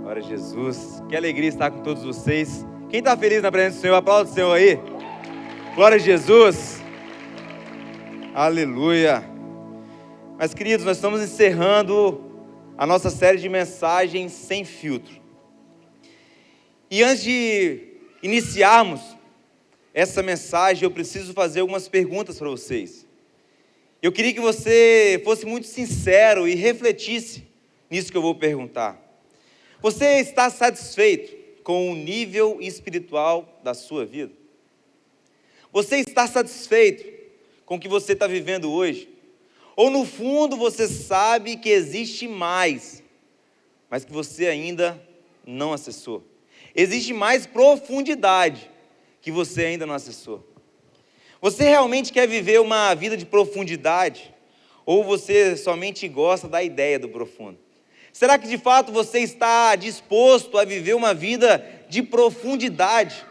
Glória a Jesus. Que alegria estar com todos vocês. Quem está feliz na presença do Senhor, aplauda o Senhor aí. Glória a Jesus. Aleluia. Mas, queridos, nós estamos encerrando a nossa série de mensagens sem filtro. E antes de iniciarmos essa mensagem, eu preciso fazer algumas perguntas para vocês. Eu queria que você fosse muito sincero e refletisse nisso que eu vou perguntar. Você está satisfeito com o nível espiritual da sua vida? Você está satisfeito com o que você está vivendo hoje? Ou no fundo você sabe que existe mais, mas que você ainda não acessou? Existe mais profundidade que você ainda não acessou. Você realmente quer viver uma vida de profundidade? Ou você somente gosta da ideia do profundo? Será que de fato você está disposto a viver uma vida de profundidade?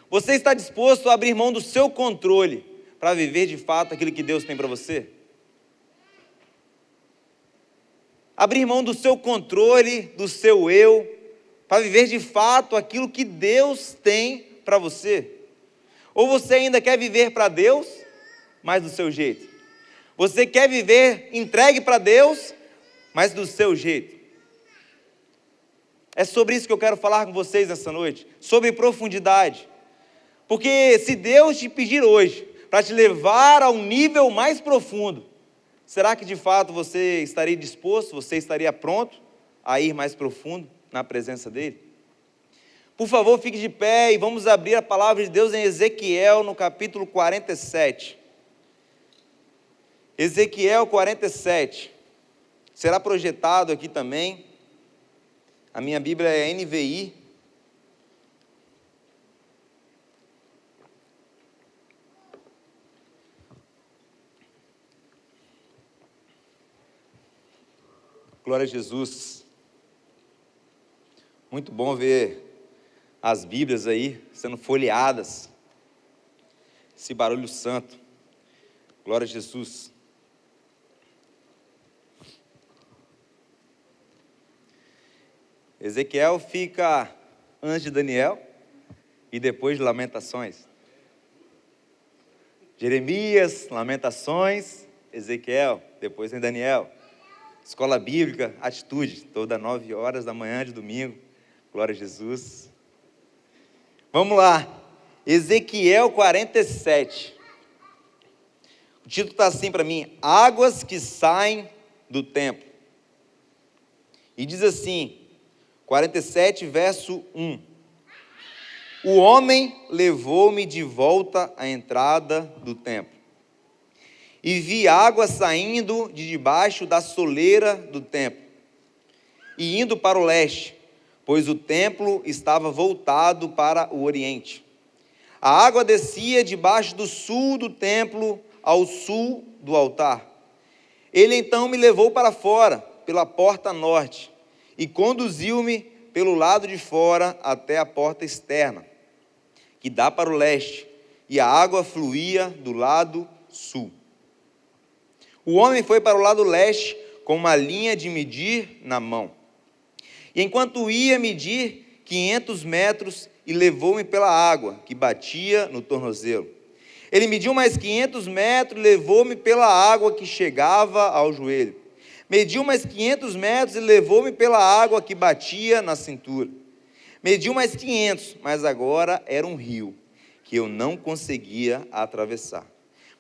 Você está disposto a abrir mão do seu controle para viver de fato aquilo que Deus tem para você? Abrir mão do seu controle, do seu eu, para viver de fato aquilo que Deus tem para você? Ou você ainda quer viver para Deus, mas do seu jeito? Você quer viver entregue para Deus, mas do seu jeito? É sobre isso que eu quero falar com vocês nessa noite, sobre profundidade. Porque se Deus te pedir hoje para te levar a um nível mais profundo, será que de fato você estaria disposto, você estaria pronto a ir mais profundo na presença dEle? Por favor, fique de pé e vamos abrir a palavra de Deus em Ezequiel, no capítulo 47. Ezequiel 47. Será projetado aqui também. A minha Bíblia é NVI. Glória a Jesus. Muito bom ver as Bíblias aí sendo folheadas. Esse barulho santo. Glória a Jesus. Ezequiel fica antes de Daniel e depois de Lamentações. Jeremias, Lamentações, Ezequiel, depois em Daniel. Escola Bíblica, Atitude, toda 9 horas da manhã de domingo. Glória a Jesus. Vamos lá, Ezequiel 47. O título está assim para mim: Águas que saem do templo. E diz assim, 47, verso 1. O homem levou-me de volta à entrada do templo, e vi água saindo de debaixo da soleira do templo, e indo para o leste, pois o templo estava voltado para o oriente. A água descia debaixo do sul do templo, ao sul do altar. Ele então me levou para fora, pela porta norte, e conduziu-me pelo lado de fora até a porta externa, que dá para o leste, e a água fluía do lado sul. O homem foi para o lado leste com uma linha de medir na mão. E enquanto ia medir 500 metros, e levou-me pela água, que batia no tornozelo. Ele mediu mais 500 metros, e levou-me pela água que chegava ao joelho. Mediu mais 500 metros e levou-me pela água que batia na cintura. Mediu mais 500, mas agora era um rio, que eu não conseguia atravessar.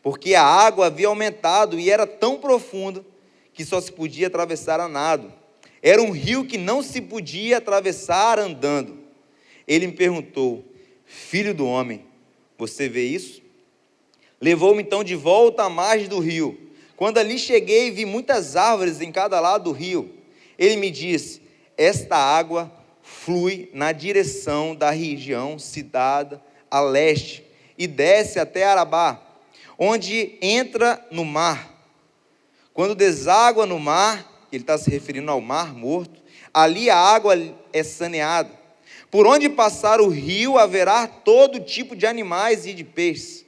Porque a água havia aumentado e era tão profundo que só se podia atravessar a nado. Era um rio que não se podia atravessar andando. Ele me perguntou: filho do homem, você vê isso? Levou-me então de volta à margem do rio. Quando ali cheguei, vi muitas árvores em cada lado do rio. Ele me disse: esta água flui na direção da região citada a leste e desce até Arabá, onde entra no mar. Quando deságua no mar, ele está se referindo ao mar morto, ali a água é saneada. Por onde passar o rio haverá todo tipo de animais e de peixes,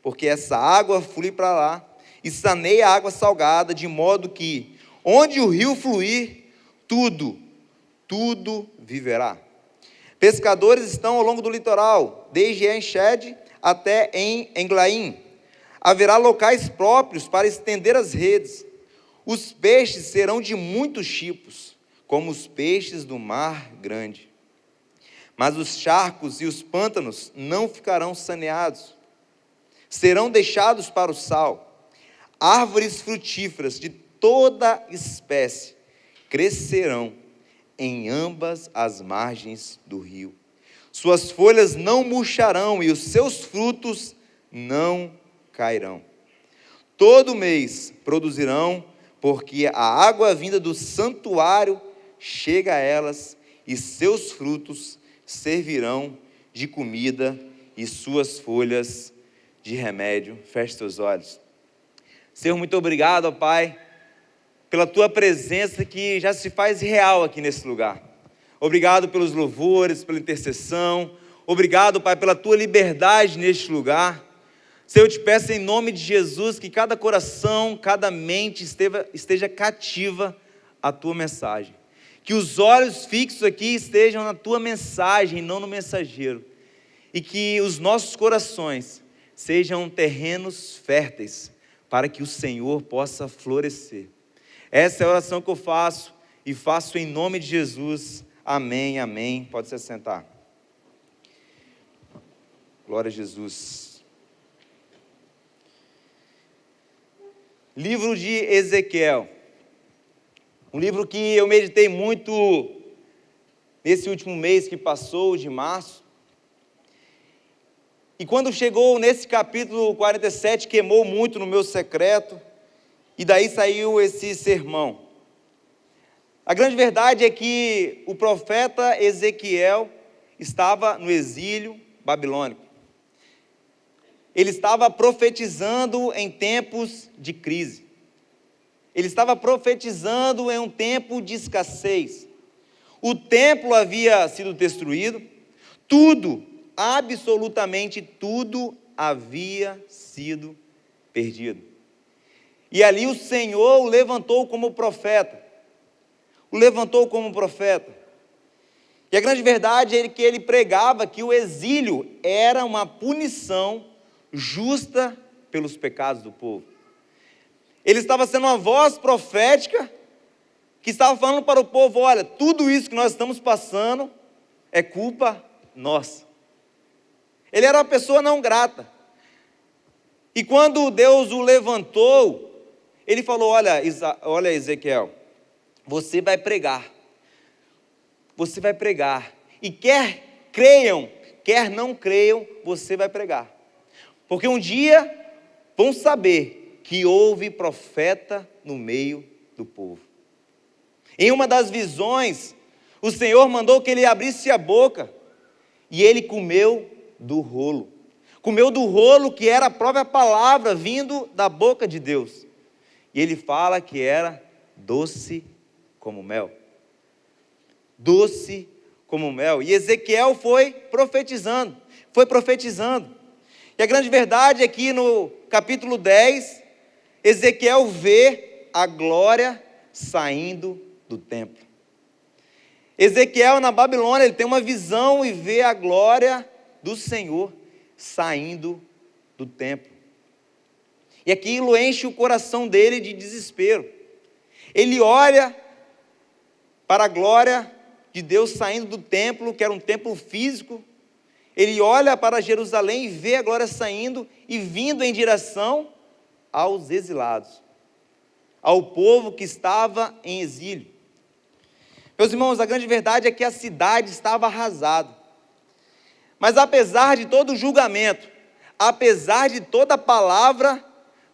porque essa água flui para lá e saneia a água salgada, de modo que, onde o rio fluir, tudo tudo viverá. Pescadores estão ao longo do litoral, desde En-Gedi até em Englaim. Haverá locais próprios para estender as redes. Os peixes serão de muitos tipos, como os peixes do mar grande. Mas os charcos e os pântanos não ficarão saneados, serão deixados para o sal. Árvores frutíferas de toda espécie crescerão em ambas as margens do rio. Suas folhas não murcharão e os seus frutos não cairão. Todo mês produzirão, porque a água vinda do santuário chega a elas, e seus frutos servirão de comida e suas folhas de remédio. Feche seus olhos. Senhor, muito obrigado, ó Pai, pela Tua presença que já se faz real aqui nesse lugar. Obrigado pelos louvores, pela intercessão. Obrigado, Pai, pela Tua liberdade neste lugar. Senhor, eu te peço em nome de Jesus que cada coração, cada mente esteja cativa à Tua mensagem. Que os olhos fixos aqui estejam na Tua mensagem, não no mensageiro. E que os nossos corações sejam terrenos férteis para que o Senhor possa florescer. Essa é a oração que eu faço e faço em nome de Jesus. Amém, amém. Pode se assentar. Glória a Jesus. Livro de Ezequiel. Um livro que eu meditei muito nesse último mês que passou, de março. E quando chegou nesse capítulo 47, queimou muito no meu secreto. E daí saiu esse sermão. A grande verdade é que o profeta Ezequiel estava no exílio babilônico. Ele estava profetizando em tempos de crise. Ele estava profetizando em um tempo de escassez. O templo havia sido destruído. Tudo, absolutamente tudo havia sido perdido. E ali o Senhor o levantou como profeta. O levantou como profeta. E a grande verdade é que ele pregava que o exílio era uma punição justa pelos pecados do povo. Ele estava sendo uma voz profética que estava falando para o povo: olha, tudo isso que nós estamos passando é culpa nossa. Ele era uma pessoa não grata. E quando Deus o levantou, ele falou: olha Ezequiel, você vai pregar. Você vai pregar. E quer creiam, quer não creiam, você vai pregar. Porque um dia vão saber que houve profeta no meio do povo. Em uma das visões, o Senhor mandou que ele abrisse a boca, e ele comeu do rolo. Comeu do rolo que era a própria palavra vindo da boca de Deus. E ele fala que era doce como mel. Doce como mel. E Ezequiel foi profetizando. E a grande verdade é que no capítulo 10, Ezequiel vê a glória saindo do templo. Ezequiel na Babilônia, ele tem uma visão e vê a glória do Senhor saindo do templo. E aquilo enche o coração dele de desespero. Ele olha para a glória de Deus saindo do templo, que era um templo físico. Ele olha para Jerusalém e vê a glória saindo e vindo em direção aos exilados, ao povo que estava em exílio. Meus irmãos, a grande verdade é que a cidade estava arrasada. Mas apesar de todo o julgamento, apesar de toda a palavra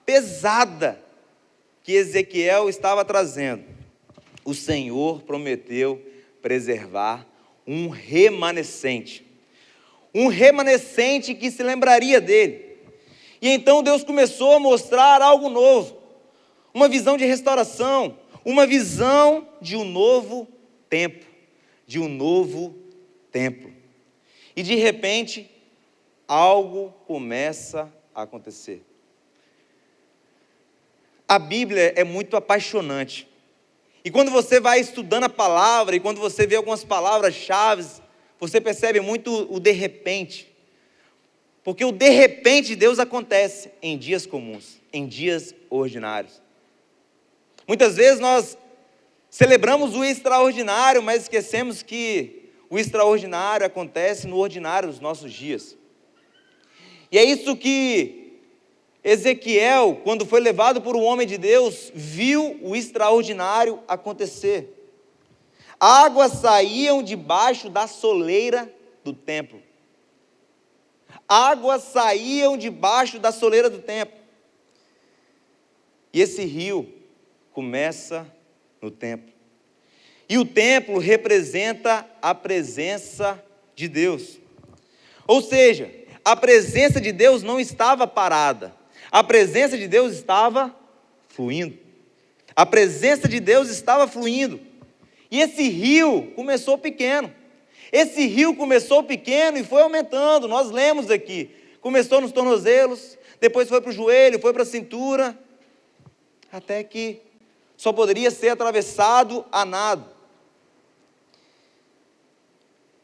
pesada que Ezequiel estava trazendo, o Senhor prometeu preservar um remanescente que se lembraria dele. E então Deus começou a mostrar algo novo, uma visão de restauração, uma visão de um novo tempo, E de repente, algo começa a acontecer. A Bíblia é muito apaixonante. E quando você vai estudando a palavra, e quando você vê algumas palavras-chave, você percebe muito o de repente. Porque o de repente de Deus acontece em dias comuns, em dias ordinários. Muitas vezes nós celebramos o extraordinário, mas esquecemos que o extraordinário acontece no ordinário dos nossos dias. E é isso que Ezequiel, quando foi levado por um homem de Deus, viu o extraordinário acontecer. Águas saíam debaixo da soleira do templo. Águas saíam debaixo da soleira do templo. E esse rio começa no templo. E o templo representa a presença de Deus. Ou seja, a presença de Deus não estava parada. A presença de Deus estava fluindo. A presença de Deus estava fluindo. E esse rio começou pequeno. Esse rio começou pequeno e foi aumentando. Nós lemos aqui. Começou nos tornozelos, depois foi para o joelho, foi para a cintura, até que só poderia ser atravessado a nado.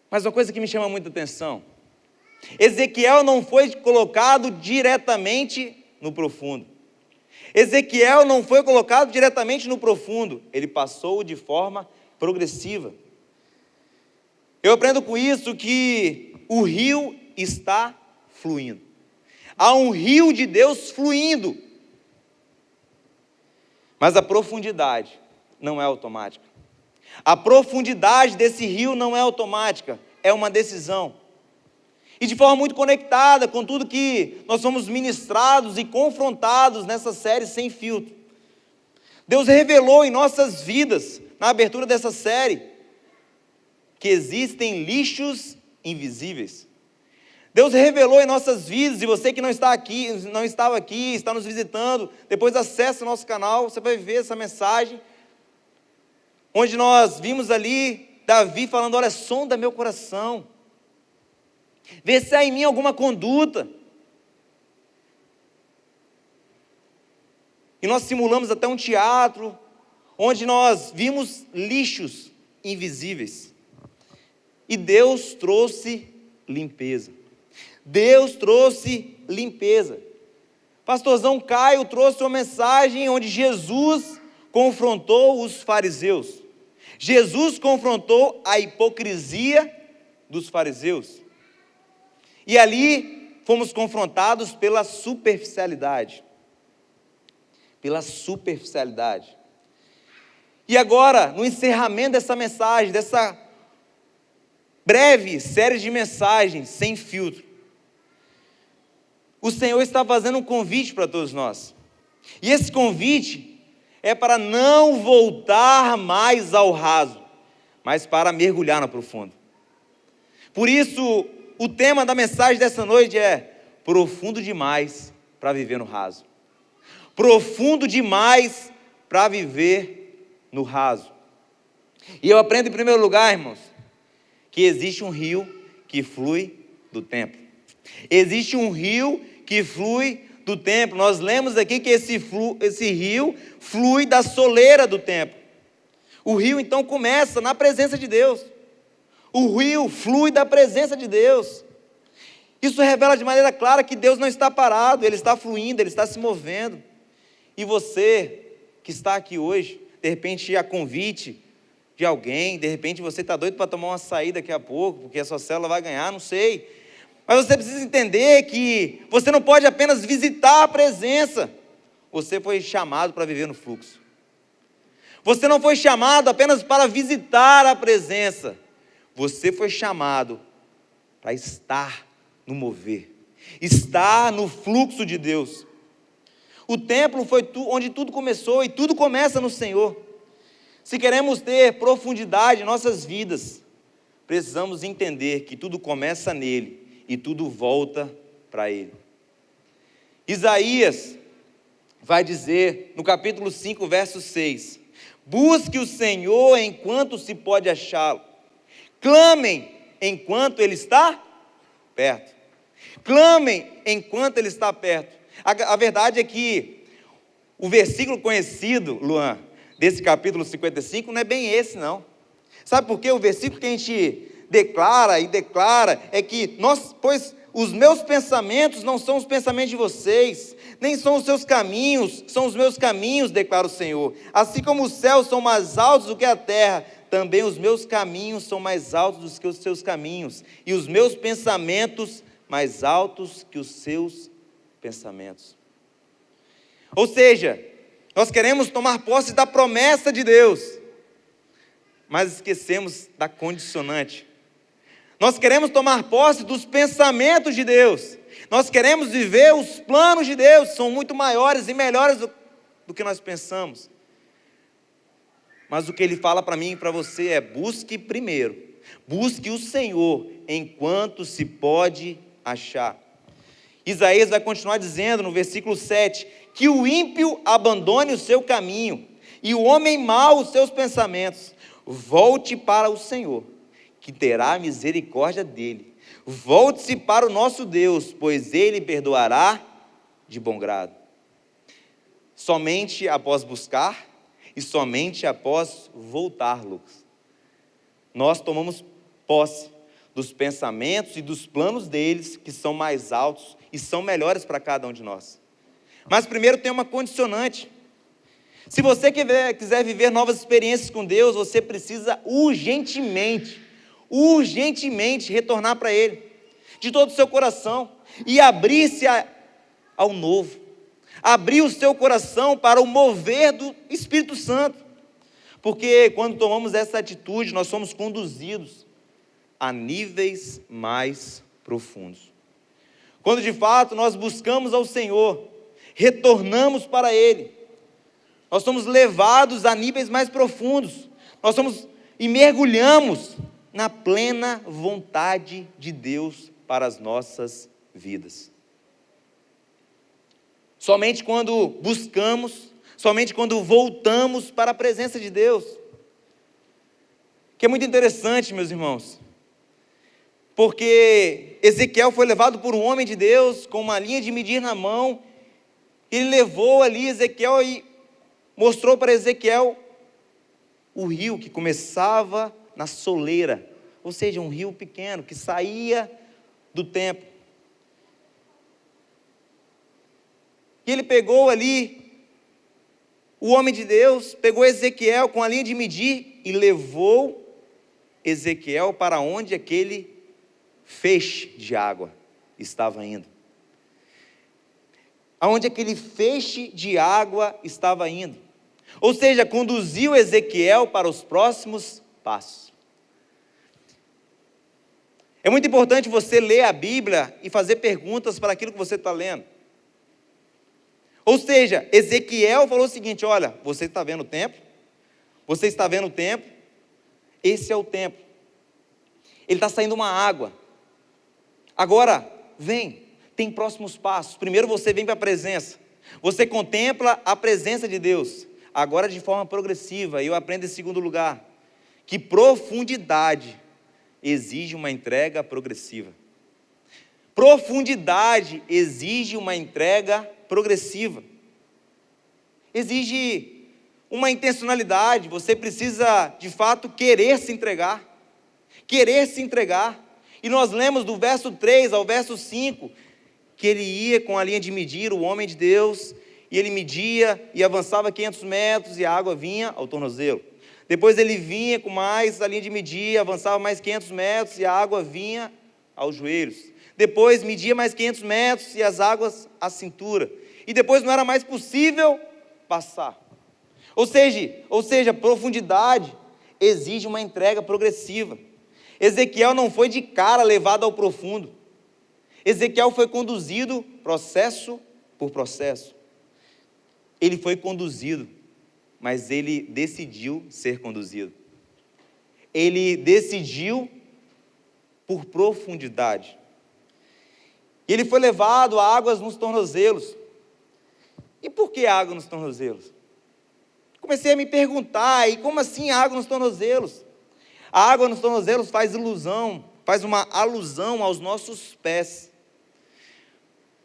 Mas uma coisa que me chama muita atenção: Ezequiel não foi colocado diretamente no profundo. Ezequiel não foi colocado diretamente no profundo, ele passou de forma progressiva. Eu aprendo com isso que o rio está fluindo. Há um rio de Deus fluindo. Mas a profundidade não é automática. A profundidade desse rio não é automática, é uma decisão. E de forma muito conectada com tudo que nós somos ministrados e confrontados nessa série Sem Filtro. Deus revelou em nossas vidas, na abertura dessa série, que existem lixos invisíveis. Deus revelou em nossas vidas, e você que não está aqui, não estava aqui, está nos visitando, depois acesse o nosso canal, você vai ver essa mensagem, onde nós vimos ali Davi falando: olha, sonda meu coração, vê se há em mim alguma conduta. E nós simulamos até um teatro, onde nós vimos lixos invisíveis. E Deus trouxe limpeza. Deus trouxe limpeza. Pastorzão Caio trouxe uma mensagem onde Jesus confrontou os fariseus. Jesus confrontou a hipocrisia dos fariseus. E ali fomos confrontados pela superficialidade. Pela superficialidade. E agora, no encerramento dessa mensagem, dessa breve série de mensagens sem filtro, o Senhor está fazendo um convite para todos nós. E esse convite é para não voltar mais ao raso, mas para mergulhar no profundo. Por isso, o tema da mensagem dessa noite é: profundo demais para viver no raso. Profundo demais para viver no raso. E eu aprendo em primeiro lugar, irmãos, que existe um rio que flui do templo. Existe um rio que flui do templo. Nós lemos aqui que esse rio flui da soleira do templo. O rio então começa na presença de Deus. O rio flui da presença de Deus. Isso revela de maneira clara que Deus não está parado, Ele está fluindo, Ele está se movendo. E você que está aqui hoje, de repente a convite de alguém, de repente você está doido para tomar uma saída daqui a pouco, porque a sua célula vai ganhar, não sei. Mas você precisa entender que você não pode apenas visitar a presença, você foi chamado para viver no fluxo. Você não foi chamado apenas para visitar a presença, você foi chamado para estar no mover, estar no fluxo de Deus. O templo foi onde tudo começou, e tudo começa no Senhor. Se queremos ter profundidade em nossas vidas, precisamos entender que tudo começa nele e tudo volta para ele. Isaías vai dizer no capítulo 5, verso 6: busque o Senhor enquanto se pode achá-lo, clamem enquanto ele está perto. Clamem enquanto ele está perto. A verdade é que o versículo conhecido, Luan, desse capítulo 55 não é bem esse, não. Sabe por quê? O versículo que a gente declara é que pois os meus pensamentos não são os pensamentos de vocês, nem são os seus caminhos, são os meus caminhos, declara o Senhor. Assim como os céus são mais altos do que a terra, também os meus caminhos são mais altos do que os seus caminhos, e os meus pensamentos mais altos que os seus pensamentos. Ou seja, nós queremos tomar posse da promessa de Deus, mas esquecemos da condicionante. Nós queremos tomar posse dos pensamentos de Deus. Nós queremos viver os planos de Deus, são muito maiores e melhores do que nós pensamos. Mas o que Ele fala para mim e para você é: busque primeiro, busque o Senhor enquanto se pode achar. Isaías vai continuar dizendo no versículo 7, que o ímpio abandone o seu caminho, e o homem mau os seus pensamentos. Volte para o Senhor, que terá misericórdia dele. Volte-se para o nosso Deus, pois Ele perdoará de bom grado. Somente após buscar e somente após voltar, Lucas, nós tomamos posse dos pensamentos e dos planos deles, que são mais altos e são melhores para cada um de nós. Mas primeiro tem uma condicionante. Se você quiser viver novas experiências com Deus, você precisa urgentemente retornar para Ele, de todo o seu coração, e abrir-se ao novo, abrir o seu coração para o mover do Espírito Santo, porque quando tomamos essa atitude, nós somos conduzidos a níveis mais profundos. Quando de fato nós buscamos ao Senhor, retornamos para Ele, nós somos levados a níveis mais profundos, e mergulhamos na plena vontade de Deus para as nossas vidas. Somente quando buscamos, somente quando voltamos para a presença de Deus, que é muito interessante, meus irmãos, porque Ezequiel foi levado por um homem de Deus, com uma linha de medir na mão. Ele levou ali Ezequiel e mostrou para Ezequiel o rio que começava na soleira, ou seja, um rio pequeno que saía do templo. E ele pegou ali, o homem de Deus, pegou Ezequiel com a linha de medir e levou Ezequiel para onde aquele feixe de água estava indo. Aonde aquele feixe de água estava indo. Ou seja, conduziu Ezequiel para os próximos passos. É muito importante você ler a Bíblia e fazer perguntas para aquilo que você está lendo. Ou seja, Ezequiel falou o seguinte: olha, você está vendo o templo? Você está vendo o templo? Esse é o templo. Ele está saindo uma água. Agora, vem, tem próximos passos. Primeiro você vem para a presença. Você contempla a presença de Deus. Agora de forma progressiva, eu aprendo em segundo lugar, que profundidade exige uma entrega progressiva. Profundidade exige uma entrega progressiva. Exige uma intencionalidade, você precisa de fato querer se entregar. Querer se entregar. E nós lemos do verso 3 ao verso 5, que ele ia com a linha de medir, o homem de Deus, e ele media e avançava 500 metros e a água vinha ao tornozelo. Depois ele vinha com mais a linha de medir, avançava mais 500 metros e a água vinha aos joelhos. Depois media mais 500 metros e as águas à cintura. E depois não era mais possível passar. Ou seja, profundidade exige uma entrega progressiva. Ezequiel não foi de cara levado ao profundo. Ezequiel foi conduzido processo por processo. Ele foi conduzido, mas ele decidiu ser conduzido. Ele decidiu por profundidade. Ele foi levado a águas nos tornozelos. E por que água nos tornozelos? Comecei a me perguntar, e como assim água nos tornozelos? A água nos tornozelos faz uma alusão aos nossos pés.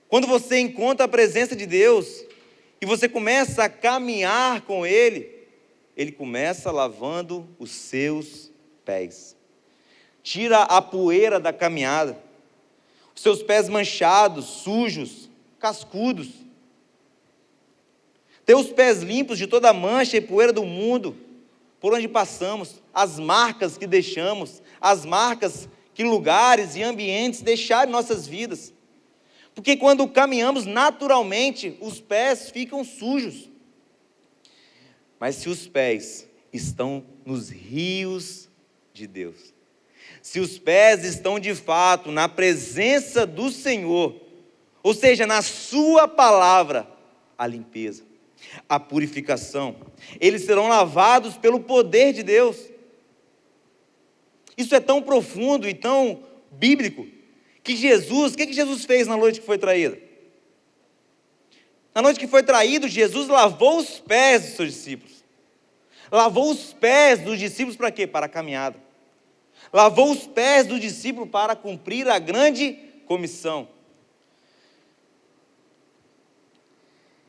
Quando você encontra a presença de Deus, e você começa a caminhar com Ele, ele começa lavando os seus pés. Tira a poeira da caminhada, os seus pés manchados, sujos, cascudos. Ter os pés limpos de toda a mancha e poeira do mundo, por onde passamos, as marcas que deixamos, as marcas que lugares e ambientes deixaram em nossas vidas. Porque quando caminhamos naturalmente, os pés ficam sujos. Mas se os pés estão nos rios de Deus, se os pés estão de fato na presença do Senhor, ou seja, na sua palavra, a limpeza, a purificação, eles serão lavados pelo poder de Deus. Isso é tão profundo e tão bíblico, que Jesus, o que Jesus fez na noite que foi traído? Na noite que foi traído, Jesus lavou os pés dos seus discípulos. Lavou os pés dos discípulos para quê? Para a caminhada. Lavou os pés do discípulo para cumprir a grande comissão.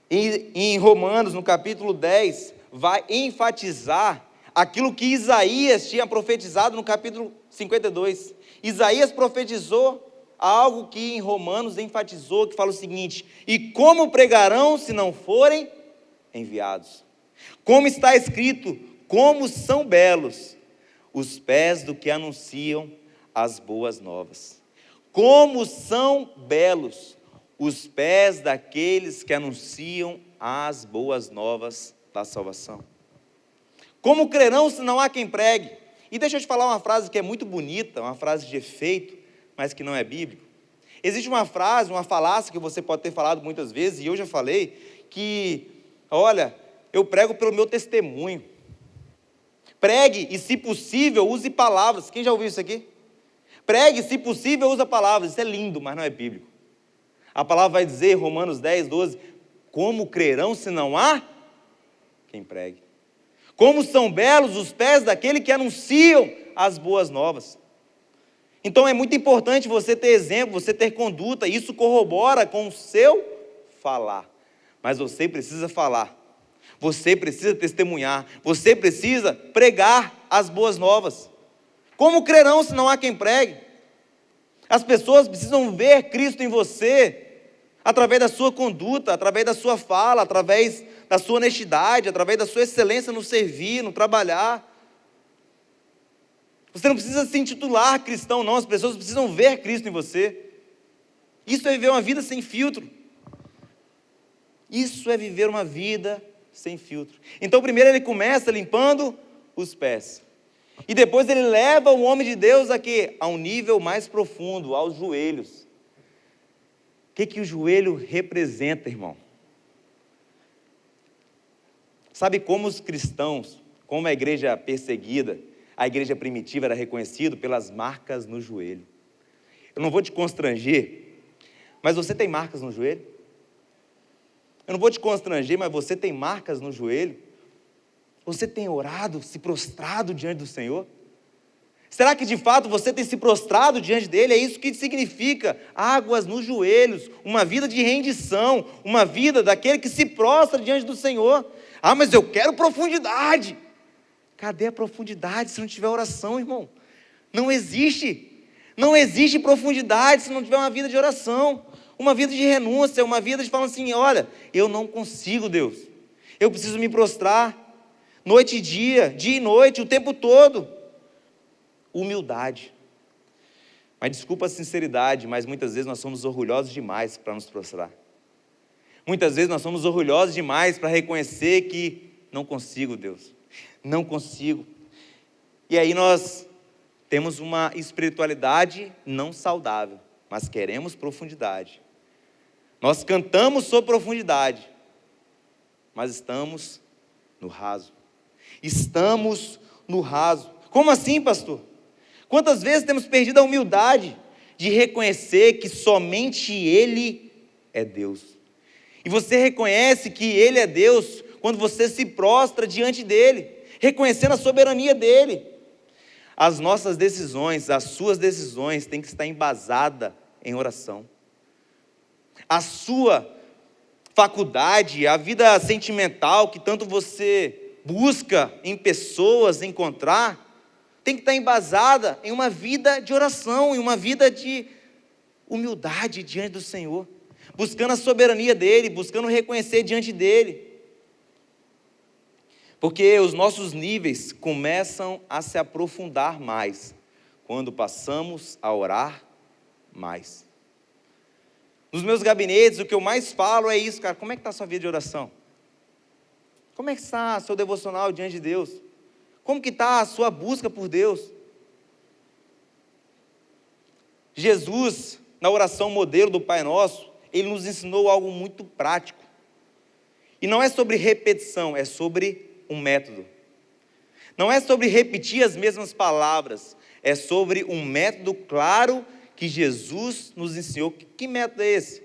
E em Romanos, no capítulo 10, vai enfatizar aquilo que Isaías tinha profetizado no capítulo 52. Isaías profetizou algo que em Romanos enfatizou, que fala o seguinte: e como pregarão se não forem enviados? Como está escrito, como são belos os pés do que anunciam as boas novas. Como são belos os pés daqueles que anunciam as boas novas da salvação. Como crerão se não há quem pregue? E deixa eu te falar uma frase que é muito bonita, uma frase de efeito, mas que não é bíblico. Existe uma frase, uma falácia que você pode ter falado muitas vezes, e eu já falei, que, olha, eu prego pelo meu testemunho. Pregue e, se possível, use palavras. Quem já ouviu isso aqui? Pregue, se possível, use palavras. Isso é lindo, mas não é bíblico. A palavra vai dizer, Romanos 10, 12, como crerão se não há quem pregue? Como são belos os pés daquele que anunciam as boas novas. Então é muito importante você ter exemplo, você ter conduta, isso corrobora com o seu falar. Mas você precisa falar, você precisa testemunhar, você precisa pregar as boas novas. Como crerão se não há quem pregue? As pessoas precisam ver Cristo em você, através da sua conduta, através da sua fala, através da sua honestidade, através da sua excelência no servir, no trabalhar. Você não precisa se intitular cristão, não. As pessoas precisam ver Cristo em você. Isso é viver uma vida sem filtro. Isso é viver uma vida sem filtro. Então, primeiro ele começa limpando os pés. E depois ele leva o homem de Deus a quê? A um nível mais profundo, aos joelhos. O que o joelho representa, irmão? Sabe como os cristãos, como a igreja perseguida, a igreja primitiva era reconhecida pelas marcas no joelho? Eu não vou te constranger, mas você tem marcas no joelho? Eu não vou te constranger, mas você tem marcas no joelho? Você tem orado, se prostrado diante do Senhor? Será que de fato você tem se prostrado diante dele? É isso que significa águas nos joelhos, uma vida de rendição, uma vida daquele que se prostra diante do Senhor. Ah, mas eu quero profundidade. Cadê a profundidade se não tiver oração, irmão? Não existe. Não existe profundidade se não tiver uma vida de oração, uma vida de renúncia, uma vida de falar assim, olha, eu não consigo, Deus. Eu preciso me prostrar, noite e dia e noite, o tempo todo. Humildade. Mas desculpa a sinceridade, mas muitas vezes nós somos orgulhosos demais para nos prostrar. Muitas vezes nós somos orgulhosos demais para reconhecer que não consigo, Deus. Não consigo. E aí nós temos uma espiritualidade não saudável, mas queremos profundidade. Nós cantamos sobre profundidade, mas estamos no raso. Estamos no raso. Como assim, pastor? Quantas vezes temos perdido a humildade de reconhecer que somente Ele é Deus? E você reconhece que Ele é Deus quando você se prostra diante dEle, reconhecendo a soberania dEle. As nossas decisões, as suas decisões têm que estar embasadas em oração. A sua faculdade, a vida sentimental que tanto você busca em pessoas encontrar, tem que estar embasada em uma vida de oração, em uma vida de humildade diante do Senhor, buscando a soberania dEle, buscando reconhecer diante dEle. Porque os nossos níveis começam a se aprofundar mais, quando passamos a orar mais. Nos meus gabinetes, o que eu mais falo é isso, cara, como é que está a sua vida de oração? Como é que está o seu devocional diante de Deus? Como que está a sua busca por Deus? Jesus, na oração modelo do Pai Nosso, Ele nos ensinou algo muito prático. E não é sobre repetição, é sobre um método. Não é sobre repetir as mesmas palavras, é sobre um método claro que Jesus nos ensinou. Que método é esse?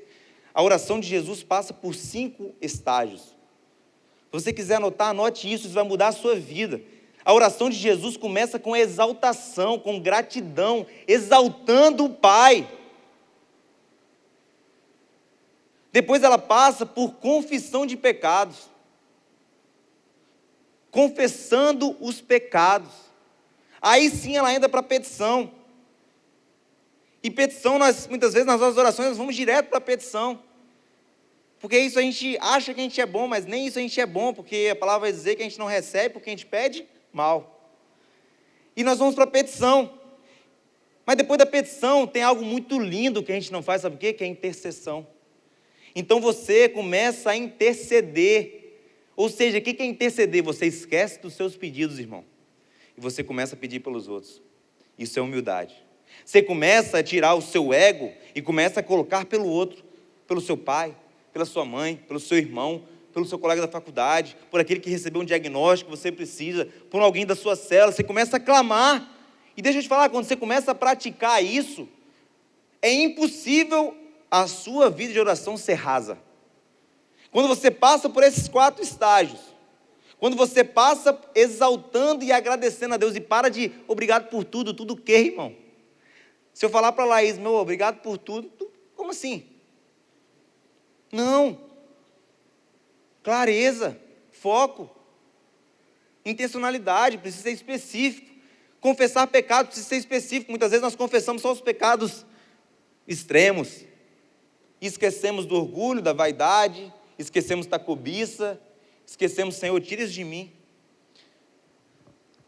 A oração de Jesus passa por 5 estágios. Se você quiser anotar, anote isso vai mudar a sua vida. A oração de Jesus começa com exaltação, com gratidão, exaltando o Pai. Depois ela passa por confissão de pecados, confessando os pecados. Aí sim ela entra para a petição. E petição, muitas vezes nas nossas orações, nós vamos direto para a petição. Porque isso a gente acha que a gente é bom, mas nem isso a gente é bom, porque a palavra vai dizer que a gente não recebe porque a gente pede mal. E nós vamos para a petição. Mas depois da petição tem algo muito lindo que a gente não faz, sabe o quê? Que é a intercessão. Então você começa a interceder. Ou seja, o que é interceder? Você esquece dos seus pedidos, irmão. E você começa a pedir pelos outros. Isso é humildade. Você começa a tirar o seu ego e começa a colocar pelo outro, pelo seu pai, pela sua mãe, pelo seu irmão, pelo seu colega da faculdade, por aquele que recebeu um diagnóstico que você precisa, por alguém da sua célula. Você começa a clamar. E deixa eu te falar, quando você começa a praticar isso, é impossível a sua vida de oração ser rasa. Quando você passa por esses 4 estágios, quando você passa exaltando e agradecendo a Deus, e para de obrigado por tudo, tudo o quê, irmão? Se eu falar para a Laís, meu, obrigado por tudo, como assim? Não. Clareza, foco, intencionalidade, precisa ser específico. Confessar pecado precisa ser específico. Muitas vezes nós confessamos só os pecados extremos. Esquecemos do orgulho, da vaidade, esquecemos da cobiça, esquecemos, Senhor, tira isso de mim.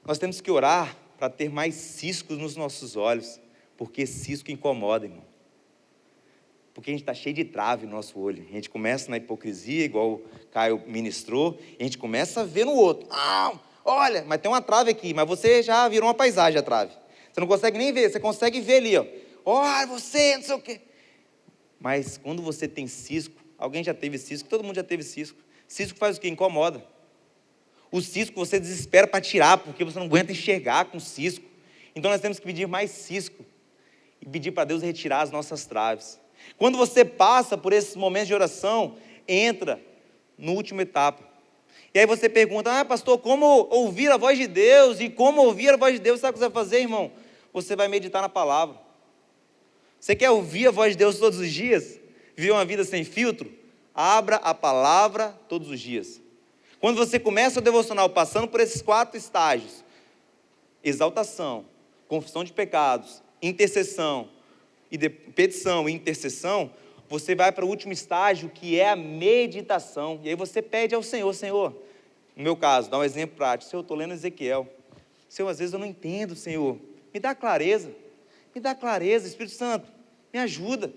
Nós temos que orar para ter mais ciscos nos nossos olhos, porque cisco incomoda, irmão. Porque a gente está cheio de trave no nosso olho. A gente começa na hipocrisia, igual o Caio ministrou, e a gente começa a ver no outro. Ah, olha, mas tem uma trave aqui, mas você já virou uma paisagem a trave. Você não consegue nem ver, você consegue ver ali, ó. Olha, você, não sei o quê. Mas quando você tem cisco, alguém já teve cisco, todo mundo já teve cisco. Cisco faz o quê? Incomoda. O cisco você desespera para tirar, porque você não aguenta enxergar com cisco. Então nós temos que pedir mais cisco. E pedir para Deus retirar as nossas traves. Quando você passa por esses momentos de oração, entra na última etapa. E aí você pergunta, pastor, como ouvir a voz de Deus? E como ouvir a voz de Deus? Sabe o que você vai fazer, irmão? Você vai meditar na palavra. Você quer ouvir a voz de Deus todos os dias? Viver uma vida sem filtro? Abra a palavra todos os dias. Quando você começa o devocional passando por esses 4 estágios, exaltação, confissão de pecados, intercessão, petição e intercessão, você vai para o último estágio, que é a meditação. E aí você pede ao Senhor, Senhor, no meu caso, dá um exemplo prático. Senhor, eu estou lendo Ezequiel. Senhor, às vezes eu não entendo, Senhor. Me dá clareza, Espírito Santo, me ajuda.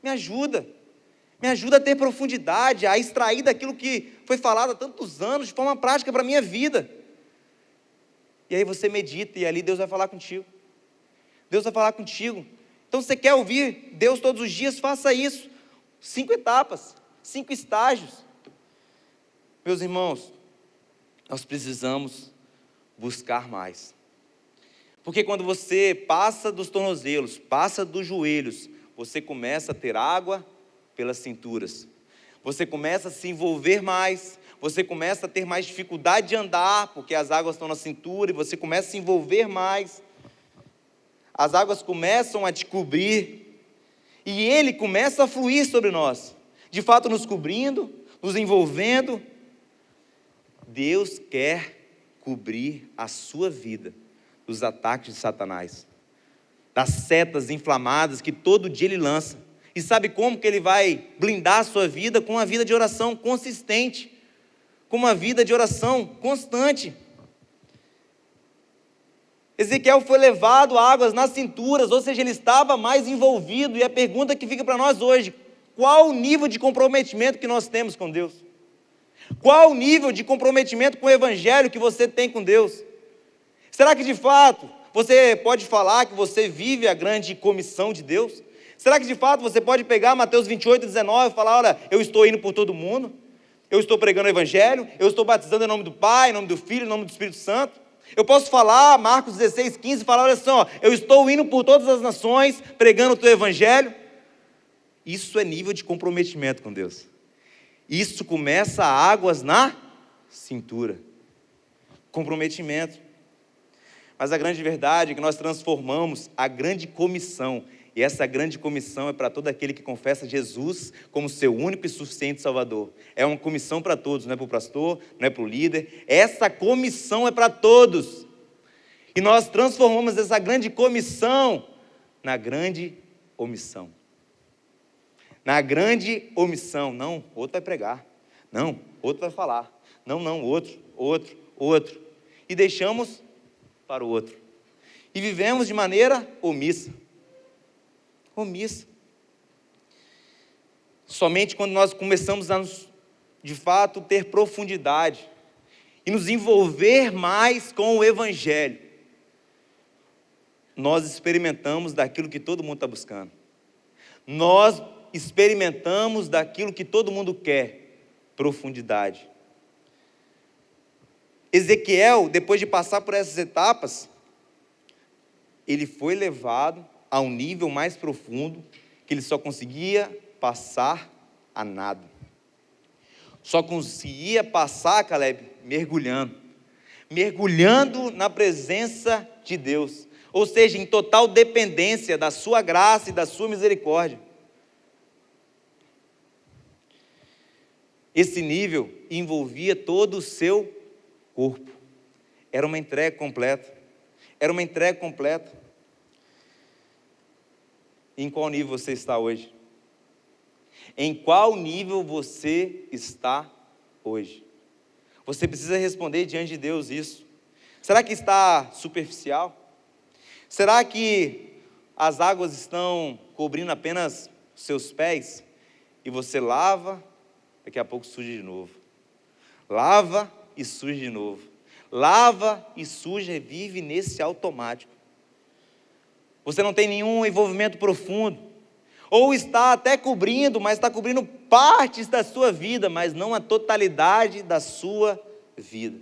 Me ajuda a ter profundidade, a extrair daquilo que foi falado há tantos anos, de forma prática para a minha vida. E aí você medita, e ali Deus vai falar contigo. Deus vai falar contigo. Então, você quer ouvir Deus todos os dias? Faça isso. 5 etapas, 5 estágios. Meus irmãos, nós precisamos buscar mais. Porque quando você passa dos tornozelos, passa dos joelhos, você começa a ter água pelas cinturas. Você começa a se envolver mais, você começa a ter mais dificuldade de andar, porque as águas estão na cintura, e você começa a se envolver mais. As águas começam a te cobrir, e Ele começa a fluir sobre nós, de fato nos cobrindo, nos envolvendo. Deus quer cobrir a sua vida dos ataques de Satanás, das setas inflamadas que todo dia ele lança. E sabe como que ele vai blindar a sua vida? Com uma vida de oração consistente, com uma vida de oração constante. Ezequiel foi levado a águas nas cinturas, ou seja, ele estava mais envolvido. E a pergunta que fica para nós hoje: qual o nível de comprometimento que nós temos com Deus? Qual o nível de comprometimento com o Evangelho que você tem com Deus? Será que de fato você pode falar que você vive a grande comissão de Deus? Será que de fato você pode pegar Mateus 28:19 e falar: olha, eu estou indo por todo mundo, eu estou pregando o Evangelho, eu estou batizando em nome do Pai, em nome do Filho, em nome do Espírito Santo? Eu posso falar Marcos 16:15 e falar: olha só, eu estou indo por todas as nações, pregando o teu Evangelho? Isso é nível de comprometimento com Deus. Isso começa a águas na cintura. Comprometimento. Mas a grande verdade é que nós transformamos a grande comissão, e essa grande comissão é para todo aquele que confessa Jesus como seu único e suficiente Salvador. É uma comissão para todos, não é para o pastor, não é para o líder. Essa comissão é para todos. E nós transformamos essa grande comissão na grande omissão. Na grande omissão. Não, outro vai pregar. Não, outro vai falar. Não, outro. E deixamos para o outro. E vivemos de maneira omissa. Somente quando nós começamos a de fato ter profundidade e nos envolver mais com o Evangelho, nós experimentamos daquilo que todo mundo está buscando. Nós experimentamos daquilo que todo mundo quer: profundidade. Ezequiel, depois de passar por essas etapas, ele foi levado a um nível mais profundo, que ele só conseguia passar a nado. Só conseguia passar, Caleb, mergulhando na presença de Deus, ou seja, em total dependência da sua graça e da sua misericórdia. Esse nível envolvia todo o seu corpo. Era uma entrega completa. Em qual nível você está hoje? Em qual nível você está hoje? Você precisa responder diante de Deus isso. Será que está superficial? Será que as águas estão cobrindo apenas seus pés? E você lava, daqui a pouco suja de novo. Lava e suja de novo. Lava e suja e vive nesse automático. Você não tem nenhum envolvimento profundo. Ou está até cobrindo, mas está cobrindo partes da sua vida, mas não a totalidade da sua vida.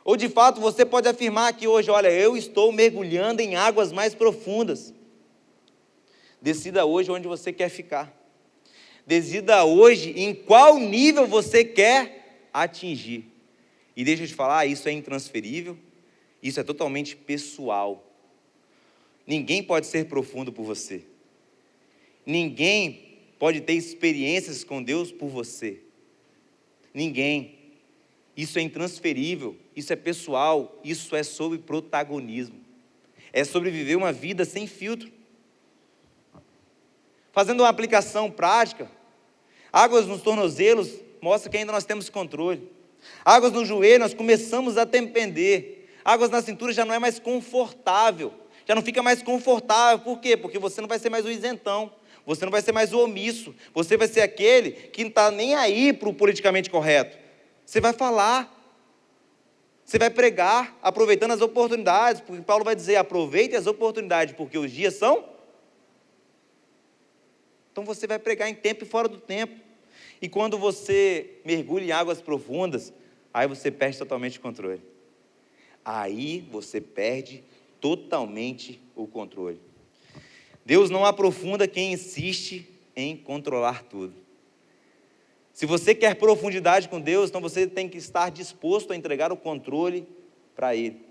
Ou de fato você pode afirmar que hoje: olha, eu estou mergulhando em águas mais profundas. Decida hoje onde você quer ficar. Decida hoje em qual nível você quer atingir. E deixa eu te falar, isso é intransferível, isso é totalmente pessoal. Ninguém pode ser profundo por você. Ninguém pode ter experiências com Deus por você. Ninguém. Isso é intransferível, isso é pessoal, isso é sobre protagonismo. É sobre viver uma vida sem filtro. Fazendo uma aplicação prática, águas nos tornozelos mostra que ainda nós temos controle. Águas no joelho, nós começamos a depender. Águas na cintura já não é mais confortável. Já não fica mais confortável. Por quê? Porque você não vai ser mais o isentão. Você não vai ser mais o omisso. Você vai ser aquele que não está nem aí para o politicamente correto. Você vai falar. Você vai pregar, aproveitando as oportunidades. Porque Paulo vai dizer: aproveite as oportunidades, porque os dias são. Então você vai pregar em tempo e fora do tempo. E quando você mergulha em águas profundas, aí você perde totalmente o controle. Aí você perde totalmente o controle. Deus não aprofunda quem insiste em controlar tudo. Se você quer profundidade com Deus, então você tem que estar disposto a entregar o controle para Ele.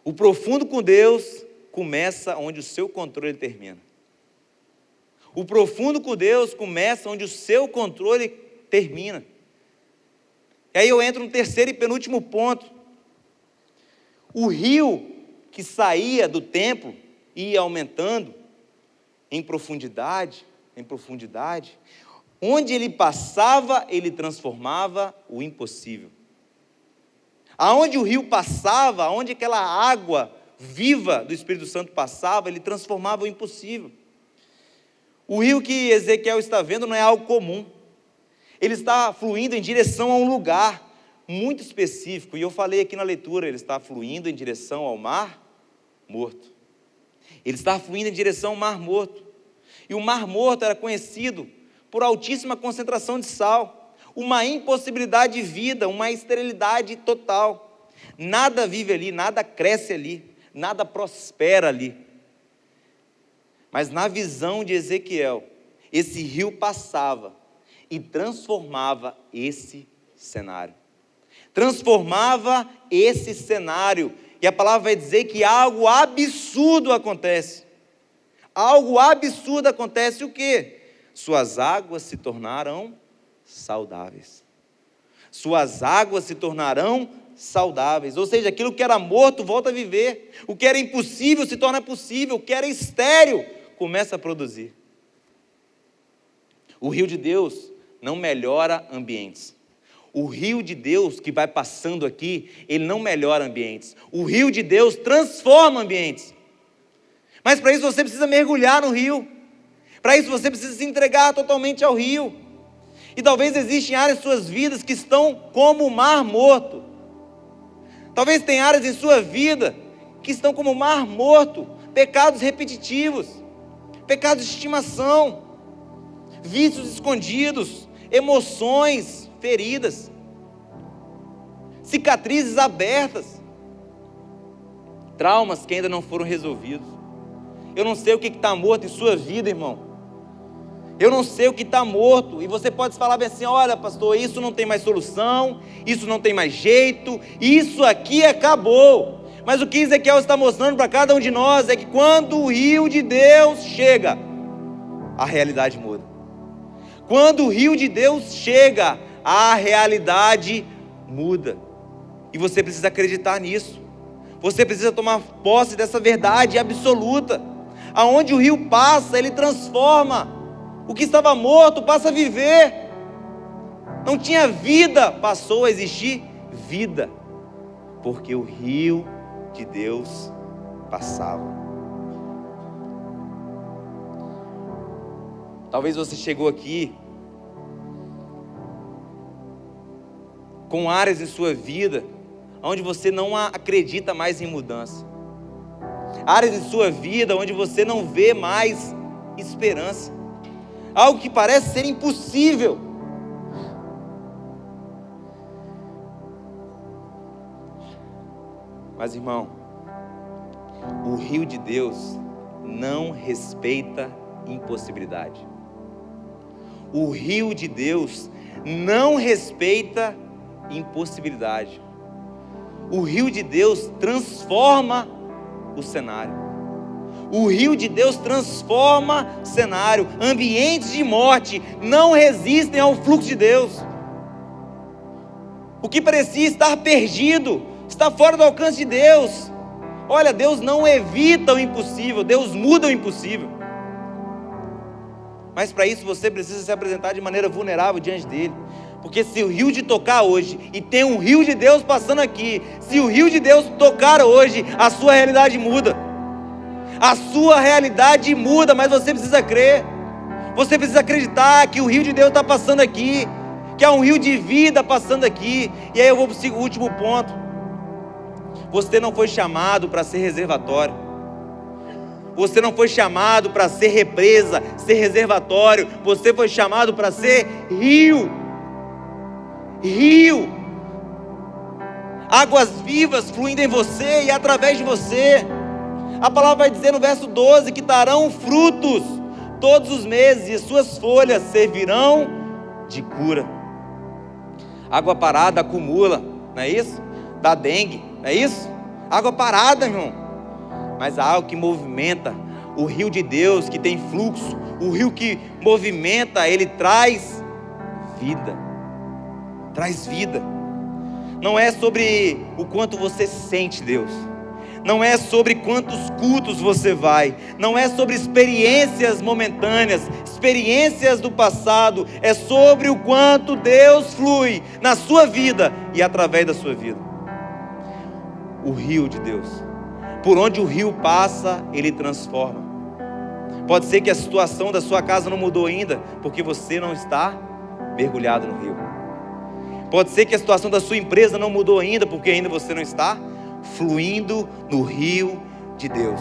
O profundo com Deus começa onde o seu controle termina. O profundo com Deus começa onde o seu controle termina. E aí eu entro no terceiro e penúltimo ponto. O rio que saía do templo ia aumentando em profundidade, onde ele passava, ele transformava o impossível. Aonde o rio passava, aonde aquela água viva do Espírito Santo passava, ele transformava o impossível. O rio que Ezequiel está vendo não é algo comum. Ele está fluindo em direção a um lugar muito específico, e eu falei aqui na leitura, ele está fluindo em direção ao Mar Morto. Ele está fluindo em direção ao Mar Morto. E o Mar Morto era conhecido por altíssima concentração de sal, uma impossibilidade de vida, uma esterilidade total. Nada vive ali, nada cresce ali, nada prospera ali. Mas na visão de Ezequiel, esse rio passava e transformava esse cenário. Transformava esse cenário. E a palavra vai dizer que algo absurdo acontece. Algo absurdo acontece o quê? Suas águas se tornarão saudáveis. Suas águas se tornarão saudáveis. Ou seja, aquilo que era morto volta a viver. O que era impossível se torna possível. O que era estéril começa a produzir. O rio de Deus não melhora ambientes. O rio de Deus que vai passando aqui, ele não melhora ambientes. O rio de Deus transforma ambientes. Mas para isso você precisa mergulhar no rio. Para isso você precisa se entregar totalmente ao rio. E talvez existem áreas em suas vidas que estão como o mar morto. Talvez tenha áreas em sua vida que estão como o mar morto. Pecados repetitivos, pecados de estimação, vícios escondidos, emoções feridas, cicatrizes abertas, traumas que ainda não foram resolvidos. Eu não sei o que está morto em sua vida, irmão. Eu não sei o que está morto. E você pode falar bem assim: olha, pastor, isso não tem mais solução, isso não tem mais jeito, isso aqui acabou. Mas o que Ezequiel está mostrando para cada um de nós é que quando o rio de Deus chega, a realidade muda. Quando o rio de Deus chega, a realidade muda. E você precisa acreditar nisso. Você precisa tomar posse dessa verdade absoluta. Aonde o rio passa, ele transforma. O que estava morto passa a viver. Não tinha vida, passou a existir vida. Porque o rio de Deus passava. Talvez você chegou aqui com áreas em sua vida onde você não acredita mais em mudança. Áreas em sua vida onde você não vê mais esperança. Algo que parece ser impossível. Mas, irmão, o rio de Deus não respeita impossibilidade. O rio de Deus não respeita impossibilidade. O rio de Deus transforma o cenário. O rio de Deus transforma o cenário. Ambientes de morte não resistem ao fluxo de Deus. O que parecia estar perdido está fora do alcance de Deus. Olha, Deus não evita o impossível, Deus muda o impossível. Mas para isso você precisa se apresentar de maneira vulnerável diante dele. Porque se o rio de tocar hoje, e tem um rio de Deus passando aqui, se o rio de Deus tocar hoje, a sua realidade muda. A sua realidade muda, mas você precisa crer. Você precisa acreditar que o rio de Deus está passando aqui, que é um rio de vida passando aqui. E aí eu vou para o último ponto. Você não foi chamado para ser reservatório. Você não foi chamado para ser represa, ser reservatório. Você foi chamado para ser rio. Rio. Águas vivas fluindo em você e através de você. A palavra vai dizer no verso 12 que darão frutos todos os meses e suas folhas servirão de cura. Água parada acumula, não é isso? Dá dengue, não é isso? Água parada, irmão. Mas há algo que movimenta. O rio de Deus que tem fluxo, o rio que movimenta, ele traz vida. Traz vida. Não é sobre o quanto você sente Deus. Não é sobre quantos cultos você vai. Não é sobre experiências momentâneas, experiências do passado. É sobre o quanto Deus flui na sua vida e através da sua vida. O rio de Deus. Por onde o rio passa, ele transforma. Pode ser que a situação da sua casa não mudou ainda, porque você não está mergulhado no rio. Pode ser que a situação da sua empresa não mudou ainda, porque ainda você não está fluindo no rio de Deus.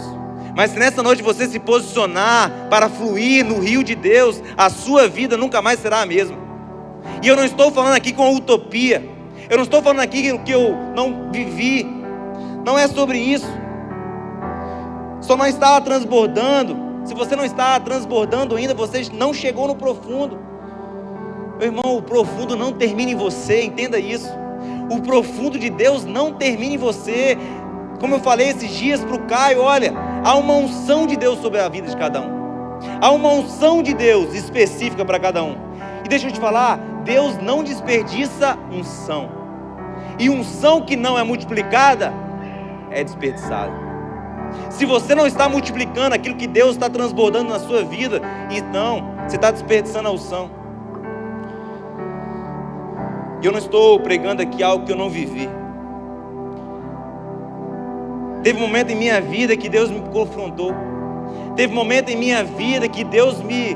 Mas se nessa noite você se posicionar para fluir no rio de Deus, a sua vida nunca mais será a mesma. E eu não estou falando aqui com utopia. Eu não estou falando aqui o que eu não vivi. Não é sobre isso. Só não está transbordando. Se você não está transbordando ainda, você não chegou no profundo. Meu irmão, o profundo não termina em você, entenda isso. O profundo de Deus não termina em você. Como eu falei esses dias para o Caio, olha, há uma unção de Deus sobre a vida de cada um. Há uma unção de Deus específica para cada um. E deixa eu te falar, Deus não desperdiça unção. E unção que não é multiplicada, é desperdiçada. Se você não está multiplicando aquilo que Deus está transbordando na sua vida, então você está desperdiçando a unção. E eu não estou pregando aqui algo que eu não vivi. Teve um momento em minha vida que Deus me confrontou. Teve um momento em minha vida que Deus me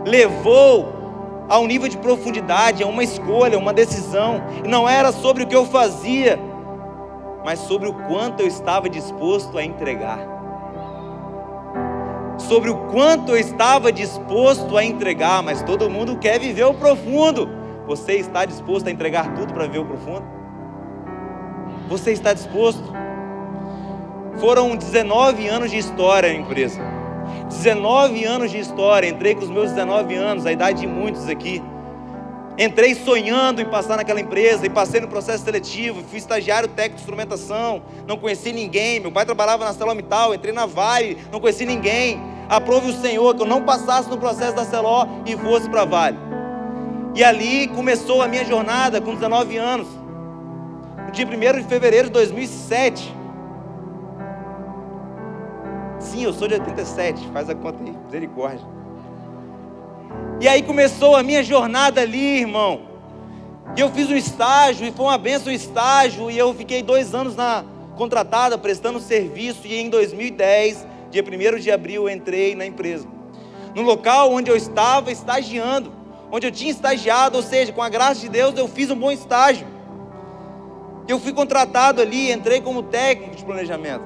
levou a um nível de profundidade, a uma escolha, uma decisão. E não era sobre o que eu fazia, mas sobre o quanto eu estava disposto a entregar. Sobre o quanto eu estava disposto a entregar. Mas todo mundo quer viver o profundo. Você está disposto a entregar tudo para ver o profundo? Você está disposto? Foram 19 anos de história na empresa. 19 anos de história. Entrei com os meus 19 anos, a idade de muitos aqui. Entrei sonhando em passar naquela empresa e passei no processo seletivo. Fui estagiário técnico de instrumentação. Não conheci ninguém. Meu pai trabalhava na ArcelorMittal. Entrei na Vale. Não conheci ninguém. Aprove o Senhor que eu não passasse no processo da Arcelor e fosse para a Vale. E ali começou a minha jornada com 19 anos. No dia 1º de fevereiro de 2007. Sim, eu sou de 87. Faz a conta aí, misericórdia. E aí começou a minha jornada ali, irmão. E eu fiz um estágio, e foi uma bênção o estágio. E eu fiquei 2 anos na contratada, prestando serviço. E em 2010, dia 1º de abril, eu entrei na empresa. No local onde eu estava estagiando. Onde eu tinha estagiado, ou seja, com a graça de Deus, eu fiz um bom estágio. Eu fui contratado ali, entrei como técnico de planejamento.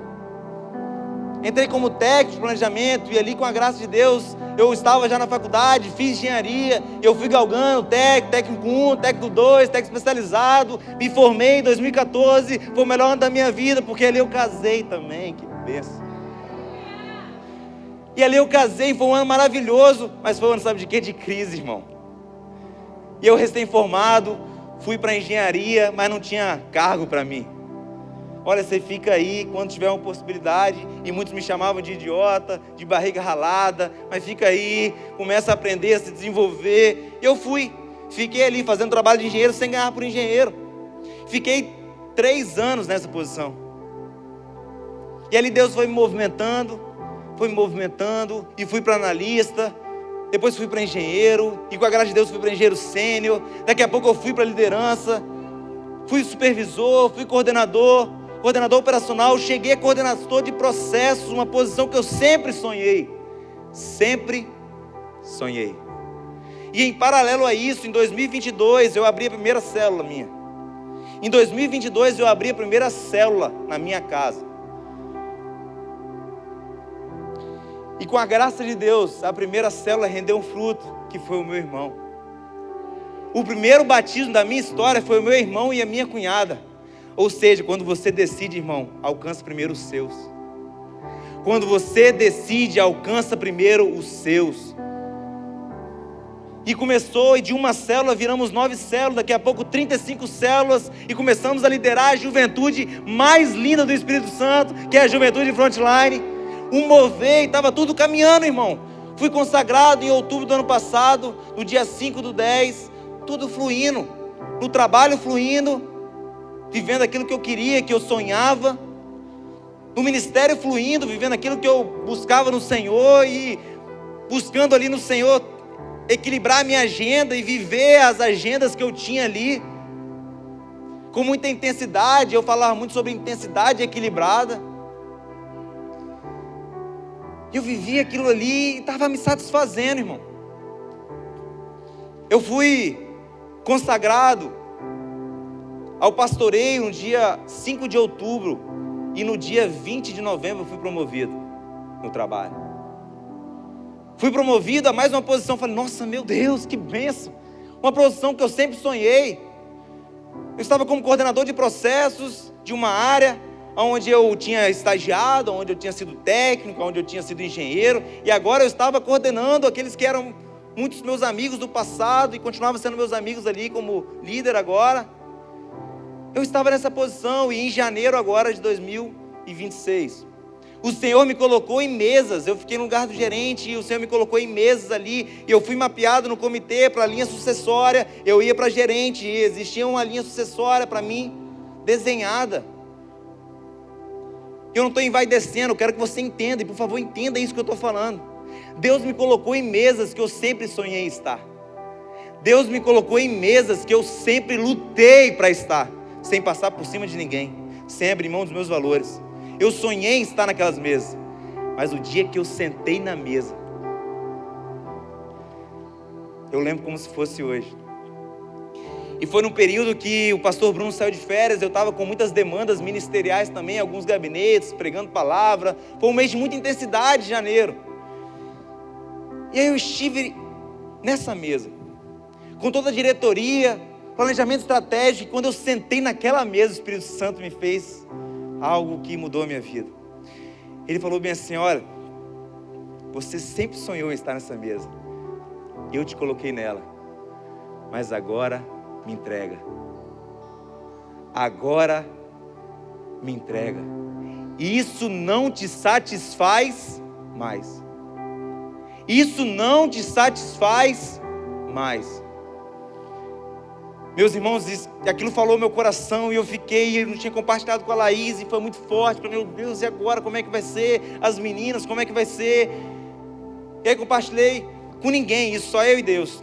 E ali com a graça de Deus, eu estava já na faculdade, fiz engenharia, eu fui galgando técnico 1, técnico 2, técnico especializado, me formei em 2014, foi o melhor ano da minha vida, porque ali eu casei também, que bênção. E ali eu casei, foi um ano maravilhoso, mas foi um ano, sabe de quê? De crise, irmão. E eu recém-formado, fui para engenharia, mas não tinha cargo para mim. Olha, você fica aí, quando tiver uma possibilidade, e muitos me chamavam de idiota, de barriga ralada, mas fica aí, começa a aprender, a se desenvolver. Eu fiquei ali fazendo trabalho de engenheiro sem ganhar por engenheiro. Fiquei 3 anos nessa posição. E ali Deus foi me movimentando, e fui para analista. Depois fui para engenheiro, e com a graça de Deus fui para engenheiro sênior. Daqui a pouco eu fui para liderança, fui supervisor, fui coordenador operacional, cheguei a coordenador de processos, uma posição que eu sempre sonhei. E em paralelo a isso, em 2022, eu abri a primeira célula minha. Em 2022, eu abri a primeira célula na minha casa. E com a graça de Deus, a primeira célula rendeu um fruto, que foi o meu irmão. O primeiro batismo da minha história foi o meu irmão e a minha cunhada. Ou seja, quando você decide, irmão, alcança primeiro os seus. Quando você decide, alcança primeiro os seus. E começou, e de uma célula viramos 9 células, daqui a pouco 35 células, e começamos a liderar a juventude mais linda do Espírito Santo, que é a juventude frontline. Um mover, estava tudo caminhando, irmão. Fui consagrado em outubro do ano passado, no dia 5/10, tudo fluindo, no trabalho fluindo, vivendo aquilo que eu queria, que eu sonhava, no ministério fluindo, vivendo aquilo que eu buscava no Senhor e buscando ali no Senhor equilibrar a minha agenda e viver as agendas que eu tinha ali com muita intensidade. Eu falava muito sobre intensidade equilibrada. Eu vivia aquilo ali e estava me satisfazendo, irmão. Eu fui consagrado ao pastoreio no dia 5 de outubro e no dia 20 de novembro eu fui promovido no trabalho. Fui promovido a mais uma posição. Falei, nossa, meu Deus, que bênção. Uma posição que eu sempre sonhei. Eu estava como coordenador de processos de uma área onde eu tinha estagiado, onde eu tinha sido técnico, onde eu tinha sido engenheiro, e agora eu estava coordenando aqueles que eram muitos meus amigos do passado e continuavam sendo meus amigos ali como líder agora. Eu estava nessa posição e em janeiro agora de 2026, o Senhor me colocou em mesas. Eu fiquei no lugar do gerente e o Senhor me colocou em mesas ali, e eu fui mapeado no comitê para a linha sucessória. Eu ia para gerente e existia uma linha sucessória para mim desenhada. Eu não estou envaidecendo, eu quero que você entenda, e por favor entenda isso que eu estou falando. Deus me colocou em mesas que eu sempre sonhei estar. Deus me colocou em mesas que eu sempre lutei para estar, sem passar por cima de ninguém, sem abrir mão dos meus valores. Eu sonhei em estar naquelas mesas, mas o dia que eu sentei na mesa, eu lembro como se fosse hoje. E foi num período que o pastor Bruno saiu de férias, eu estava com muitas demandas ministeriais também, alguns gabinetes, pregando palavra. Foi um mês de muita intensidade, janeiro. E aí eu estive nessa mesa, com toda a diretoria, planejamento estratégico, e quando eu sentei naquela mesa, o Espírito Santo me fez algo que mudou a minha vida. Ele falou bem assim, olha, você sempre sonhou em estar nessa mesa, eu te coloquei nela, mas agora me entrega. Agora me entrega. Isso não te satisfaz mais. Isso não te satisfaz mais. Meus irmãos, aquilo falou meu coração e eu fiquei, eu não tinha compartilhado com a Laís e foi muito forte. Meu Deus, e agora como é que vai ser? As meninas, como é que vai ser? E aí compartilhei com ninguém, isso só eu e Deus.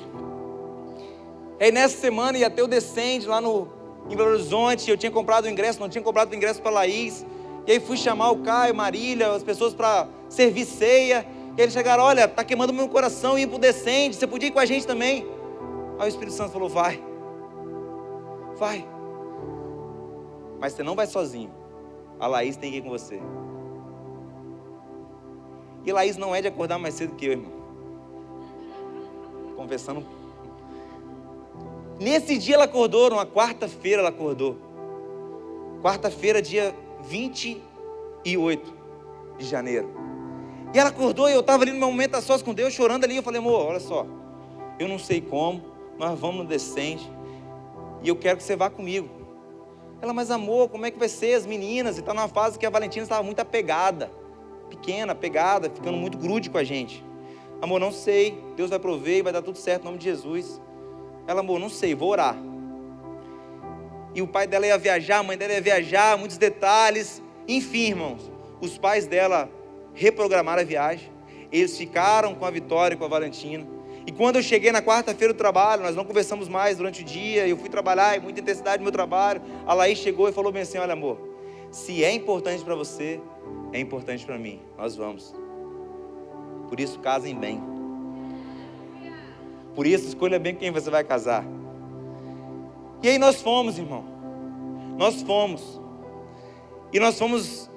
E aí nessa semana ia ter o Descende lá em Belo Horizonte. Eu tinha comprado o ingresso, não tinha comprado o ingresso para a Laís. E aí fui chamar o Caio, Marília, as pessoas para servir ceia. E eles chegaram, olha, está queimando o meu coração ir para o Descende, você podia ir com a gente também? Aí o Espírito Santo falou, vai. Mas você não vai sozinho, a Laís tem que ir com você. E Laís não é de acordar mais cedo que eu, irmão. Conversando. Nesse dia ela acordou, numa quarta-feira ela acordou. Quarta-feira, dia 28 de janeiro. E ela acordou e eu estava ali no meu momento a sós com Deus, chorando ali. Eu falei, amor, olha só, eu não sei como, nós vamos no Descende e eu quero que você vá comigo. Ela, mas amor, como é que vai ser as meninas? E está numa fase que a Valentina estava muito apegada, pequena, apegada, ficando muito grude com a gente. Amor, não sei, Deus vai prover e vai dar tudo certo em nome de Jesus. Ela, amor, não sei, vou orar. E o pai dela ia viajar, a mãe dela ia viajar, muitos detalhes. Enfim, irmãos, os pais dela reprogramaram a viagem. Eles ficaram com a Vitória e com a Valentina. E quando eu cheguei na quarta-feira do trabalho, nós não conversamos mais durante o dia, eu fui trabalhar, muita intensidade no meu trabalho. A Laís chegou e falou bem assim, olha amor, se é importante para você, é importante para mim, nós vamos. Por isso casem bem. Por isso escolha bem com quem você vai casar. E aí nós fomos, irmão. Nós fomos. E nós fomos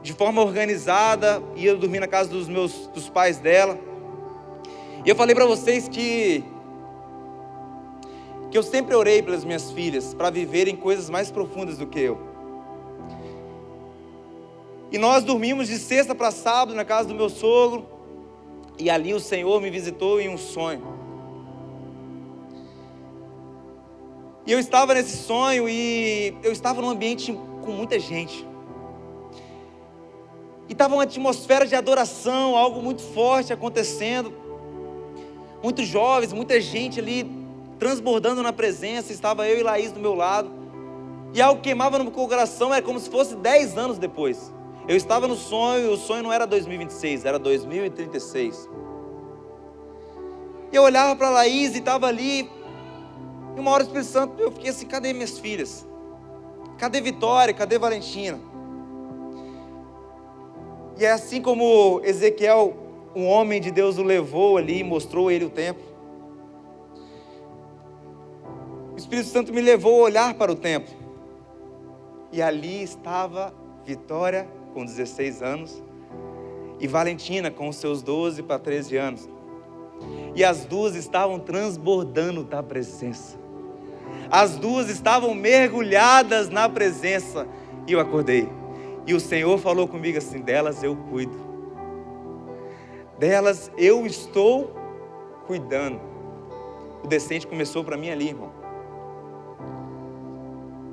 de forma organizada, ia dormir na casa dos pais dela. E eu falei para vocês que eu sempre orei pelas minhas filhas, para viverem coisas mais profundas do que eu. E nós dormimos de sexta para sábado na casa do meu sogro, e ali o Senhor me visitou em um sonho. E eu estava nesse sonho, e eu estava num ambiente com muita gente. E estava uma atmosfera de adoração, algo muito forte acontecendo. Muitos jovens, muita gente ali transbordando na presença. Estava eu e Laís do meu lado. E algo queimava no meu coração, era como se fosse 10 anos depois. Eu estava no sonho, e o sonho não era 2026, era 2036. E eu olhava para a Laís e estava ali, e uma hora o Espírito Santo, eu fiquei assim, cadê minhas filhas? Cadê Vitória? Cadê Valentina? E é assim como Ezequiel, um homem de Deus, o levou ali e mostrou a ele o templo. O Espírito Santo me levou a olhar para o templo. E ali estava Vitória com 16 anos e Valentina com os seus 12 para 13 anos. E as duas estavam transbordando da presença. As duas estavam mergulhadas na presença. E eu acordei. E o Senhor falou comigo assim: delas eu cuido. Delas eu estou cuidando. O descente começou para mim ali, irmão.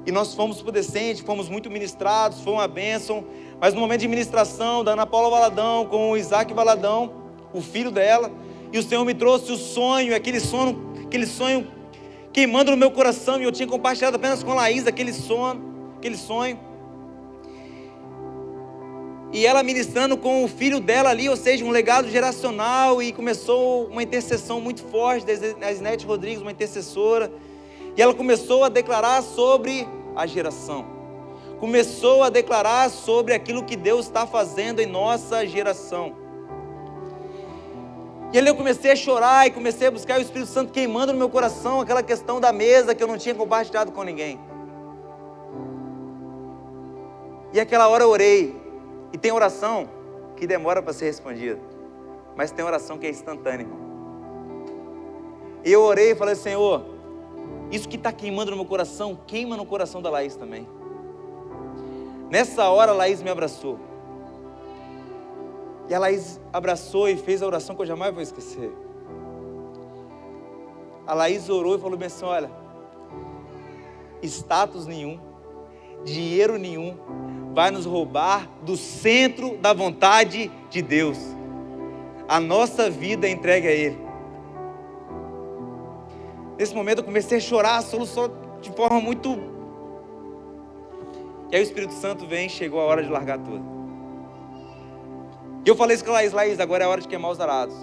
E nós fomos para o descente, fomos muito ministrados, foi uma bênção. Mas no momento de ministração da Ana Paula Valadão com o Isaac Valadão, o filho dela, e o Senhor me trouxe o sonho, aquele sonho queimando no meu coração, e eu tinha compartilhado apenas com a Laís aquele sonho. E ela ministrando com o filho dela ali, ou seja, um legado geracional, e começou uma intercessão muito forte da Isnete Rodrigues, uma intercessora. E ela começou a declarar sobre a geração. Começou a declarar sobre aquilo que Deus está fazendo em nossa geração. E ali eu comecei a chorar e comecei a buscar o Espírito Santo queimando no meu coração aquela questão da mesa que eu não tinha compartilhado com ninguém. E aquela hora eu orei. E tem oração que demora para ser respondida, mas tem oração que é instantânea, irmão. E eu orei e falei: Senhor, isso que está queimando no meu coração, queima no coração da Laís também. Nessa hora a Laís me abraçou. E a Laís abraçou e fez a oração que eu jamais vou esquecer. A Laís orou e falou bem assim: olha, status nenhum, dinheiro nenhum vai nos roubar do centro da vontade de Deus. A nossa vida é entregue a Ele. Nesse momento eu comecei a chorar, solução de forma muito... E aí o Espírito Santo vem, chegou a hora de largar tudo. E eu falei isso com a Laís: Laís, agora é a hora de queimar os arados.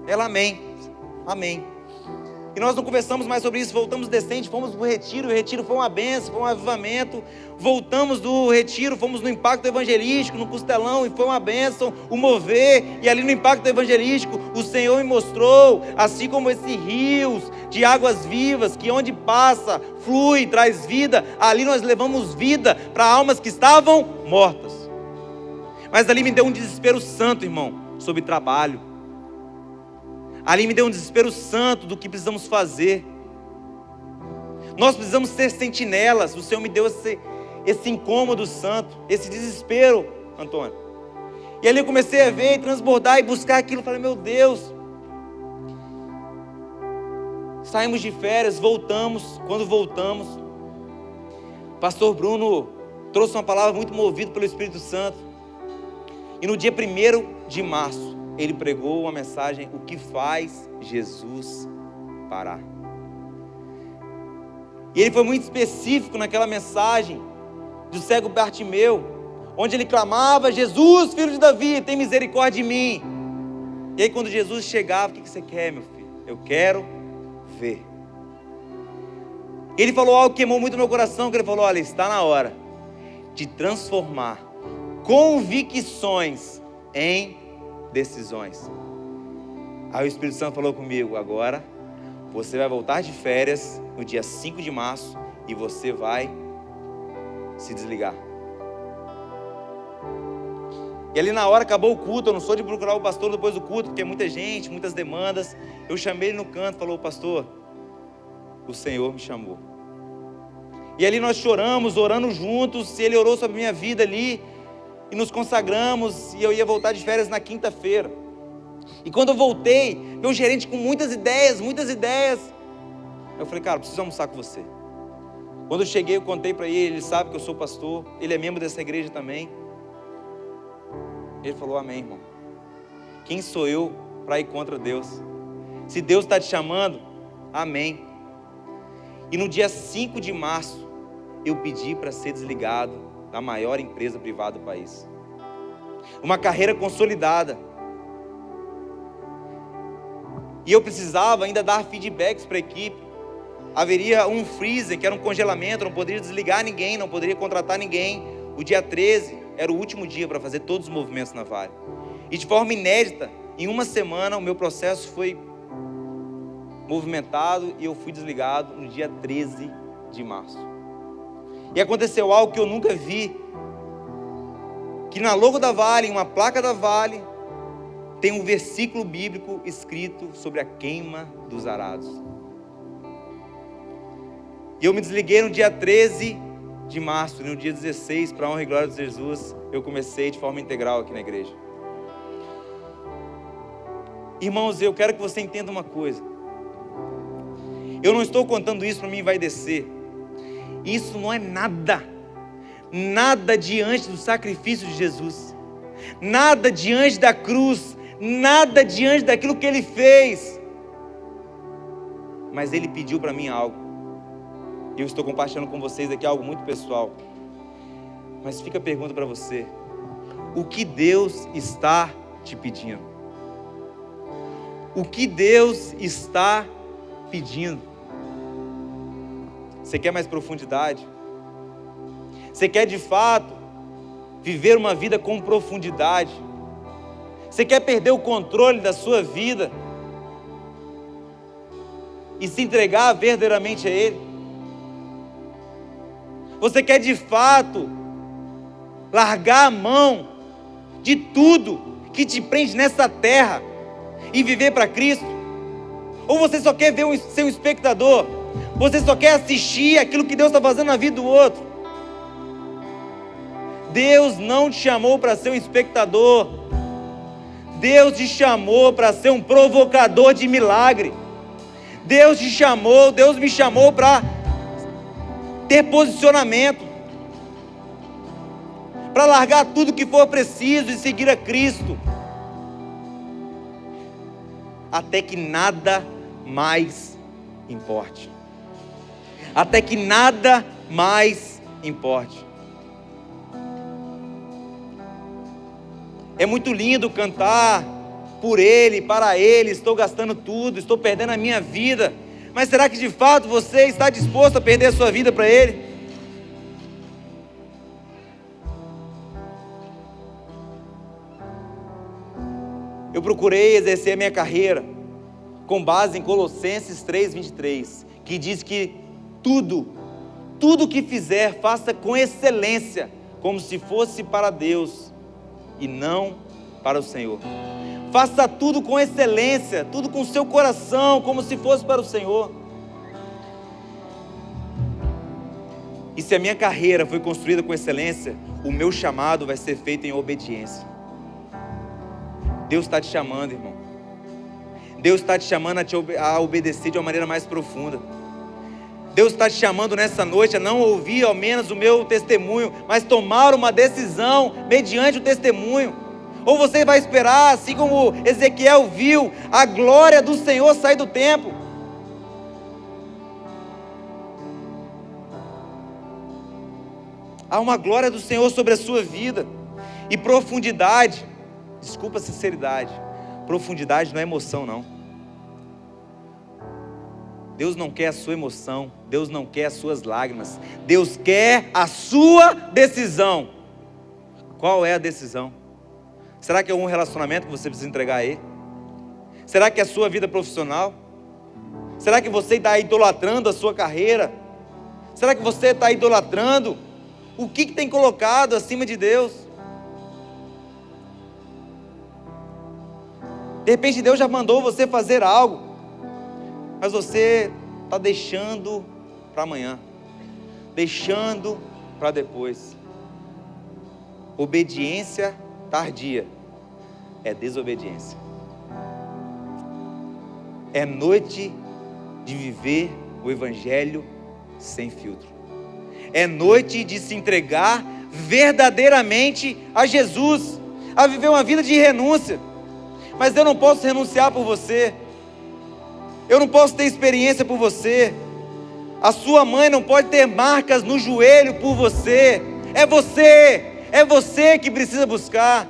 Ela: amém, amém. E nós não conversamos mais sobre isso, voltamos descente, fomos para o retiro foi uma bênção, foi um avivamento. Voltamos do retiro, fomos no impacto evangelístico, no Costelão, e foi uma bênção, o mover. E ali no impacto evangelístico, o Senhor me mostrou, assim como esses rios de águas vivas, que onde passa, flui, traz vida, ali nós levamos vida para almas que estavam mortas. Mas ali me deu um desespero santo, irmão, sobre trabalho. Ali me deu um desespero santo do que precisamos fazer. Nós precisamos ser sentinelas. O Senhor me deu esse incômodo santo, esse desespero, Antônio. E ali eu comecei a ver, transbordar e buscar aquilo. Falei: meu Deus. Saímos de férias, voltamos. Quando voltamos, o pastor Bruno trouxe uma palavra muito movido pelo Espírito Santo. E no dia 1º de março, ele pregou uma mensagem: o que faz Jesus parar? E ele foi muito específico naquela mensagem do cego Bartimeu, onde ele clamava: Jesus, filho de Davi, tem misericórdia de mim. E aí quando Jesus chegava: o que você quer, meu filho? Eu quero ver. Ele falou algo que queimou muito no meu coração, que ele falou: olha, está na hora de transformar convicções em decisões. Aí o Espírito Santo falou comigo: agora você vai voltar de férias no dia 5 de março e você vai se desligar. E ali na hora acabou o culto. Eu não sou de procurar o pastor depois do culto, porque é muita gente, muitas demandas. Eu chamei ele no canto, falou: pastor, o Senhor me chamou. E ali nós choramos, orando juntos. Ele orou sobre a minha vida ali, e nos consagramos. E eu ia voltar de férias na quinta-feira. E quando eu voltei, meu gerente com muitas ideias. Eu falei: cara, preciso almoçar com você. Quando eu cheguei, eu contei para ele sabe que eu sou pastor, ele é membro dessa igreja também. Ele falou: amém, irmão. Quem sou eu para ir contra Deus? Se Deus está te chamando, amém. E no dia 5 de março, eu pedi para ser desligado da maior empresa privada do país. Uma carreira consolidada. E eu precisava ainda dar feedbacks para a equipe. Haveria um freezer, que era um congelamento, não poderia desligar ninguém, não poderia contratar ninguém. O dia 13 era o último dia para fazer todos os movimentos na Vale. E de forma inédita, em uma semana, o meu processo foi movimentado e eu fui desligado no dia 13 de março. E aconteceu algo que eu nunca vi, que na logo da Vale, em uma placa da Vale, tem um versículo bíblico escrito sobre a queima dos arados. E eu me desliguei no dia 13 de março, e no dia 16, para a honra e glória de Jesus, eu comecei de forma integral aqui na igreja. Irmãos, eu quero que você entenda uma coisa. Eu não estou contando isso para mim vai descer. Isso não é nada. Nada diante do sacrifício de Jesus. Nada diante da cruz. Nada diante daquilo que Ele fez. Mas Ele pediu para mim algo. Eu estou compartilhando com vocês aqui algo muito pessoal. Mas fica a pergunta para você. O que Deus está te pedindo? O que Deus está pedindo? Você quer mais profundidade? Você quer de fato viver uma vida com profundidade? Você quer perder o controle da sua vida e se entregar verdadeiramente a Ele? Você quer de fato largar a mão de tudo que te prende nessa terra e viver para Cristo? Ou você só quer ser um espectador? Você só quer assistir aquilo que Deus está fazendo na vida do outro? Deus não te chamou para ser um espectador. Deus te chamou para ser um provocador de milagre. Deus me chamou para ter posicionamento, para largar tudo que for preciso e seguir a Cristo, até que nada mais importe. Até que nada mais importe. É muito lindo cantar por Ele, para Ele, estou gastando tudo, estou perdendo a minha vida. Mas será que de fato você está disposto a perder a sua vida para Ele? Eu procurei exercer a minha carreira com base em Colossenses 3:23, que diz que tudo que fizer, faça com excelência, como se fosse para Deus e não para o Senhor. Faça tudo com excelência, tudo com seu coração, como se fosse para o Senhor. E se a minha carreira foi construída com excelência, o meu chamado vai ser feito em obediência. Deus está te chamando, irmão. Deus está te chamando a obedecer de uma maneira mais profunda. Deus está te chamando nessa noite a não ouvir ao menos o meu testemunho, mas tomar uma decisão mediante o testemunho. Ou você vai esperar, assim como Ezequiel viu, a glória do Senhor sair do templo. Há uma glória do Senhor sobre a sua vida. E profundidade, desculpa a sinceridade, profundidade não é emoção não. Deus não quer a sua emoção, Deus não quer as suas lágrimas, Deus quer a sua decisão. Qual é a decisão? Será que é um relacionamento que você precisa entregar a Ele? Será que é a sua vida profissional? Será que você está idolatrando a sua carreira? Será que você está idolatrando o que tem colocado acima de Deus? De repente Deus já mandou você fazer algo, mas você está deixando para amanhã, deixando para depois. Obediência tardia é desobediência. É noite de viver o Evangelho sem filtro. É noite de se entregar verdadeiramente a Jesus, a viver uma vida de renúncia. Mas eu não posso renunciar por você. Eu não posso ter experiência por você. A sua mãe não pode ter marcas no joelho por você. É você que precisa buscar.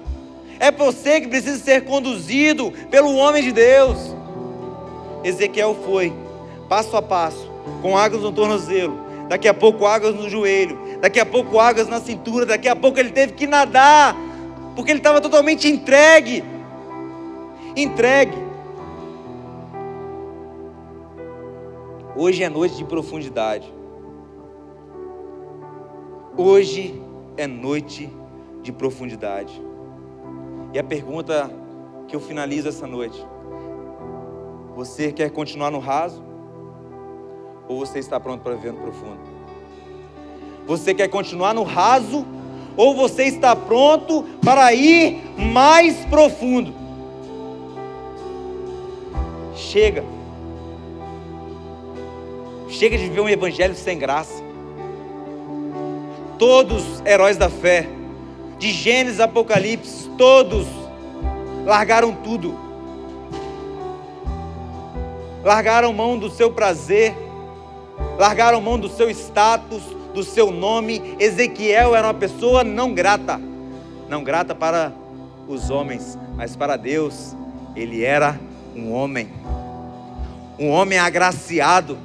É você que precisa ser conduzido pelo homem de Deus. Ezequiel foi, passo a passo, com águas no tornozelo, daqui a pouco águas no joelho, daqui a pouco águas na cintura, daqui a pouco ele teve que nadar, porque ele estava totalmente entregue. Hoje é noite de profundidade. Hoje é noite de profundidade. E a pergunta que eu finalizo essa noite: você quer continuar no raso? Ou você está pronto para viver no profundo? Você quer continuar no raso? Ou você está pronto para ir mais profundo? Chega de viver um evangelho sem graça. Todos heróis da fé, de Gênesis a Apocalipse, todos largaram tudo. Largaram mão do seu prazer, largaram mão do seu status, do seu nome. Ezequiel era uma pessoa não grata para os homens, mas para Deus ele era um homem agraciado,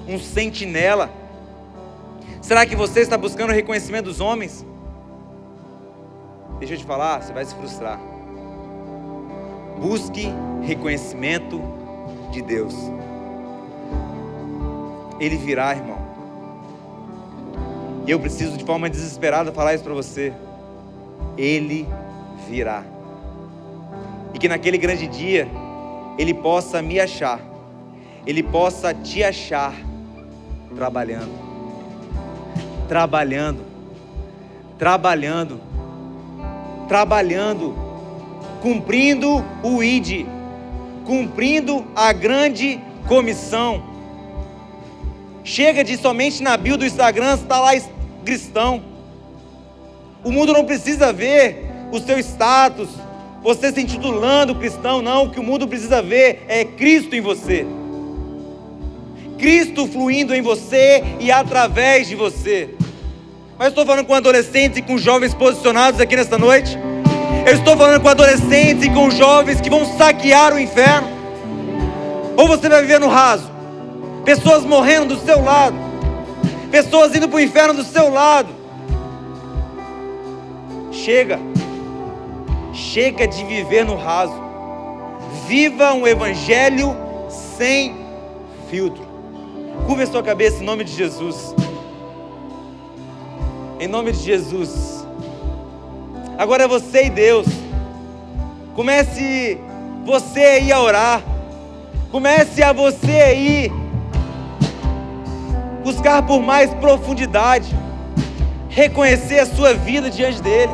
um sentinela. Será que você está buscando o reconhecimento dos homens? Deixa eu te falar, você vai se frustrar. Busque reconhecimento de Deus. Ele virá, irmão. E eu preciso de forma desesperada falar isso para você. Ele virá. E que naquele grande dia Ele possa me achar, Ele possa te achar trabalhando, cumprindo o ID, cumprindo a grande comissão. Chega de somente na bio do Instagram estar lá cristão. O mundo não precisa ver o seu status, você se intitulando cristão. Não, o que o mundo precisa ver é Cristo em você, Cristo fluindo em você e através de você. Mas eu estou falando com adolescentes e com jovens posicionados aqui nesta noite. Eu estou falando com adolescentes e com jovens que vão saquear o inferno. Ou você vai viver no raso, pessoas morrendo do seu lado, pessoas indo para o inferno do seu lado. Chega de viver no raso. Viva um evangelho sem filtro. Curva a sua cabeça em nome de Jesus. Em nome de Jesus. Agora é você e Deus. Comece você aí a orar. Comece a você aí buscar por mais profundidade, reconhecer a sua vida diante dele.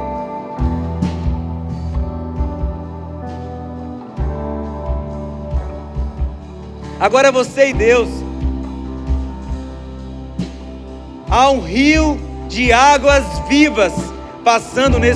Agora é você e Deus. Há um rio de águas vivas passando nesse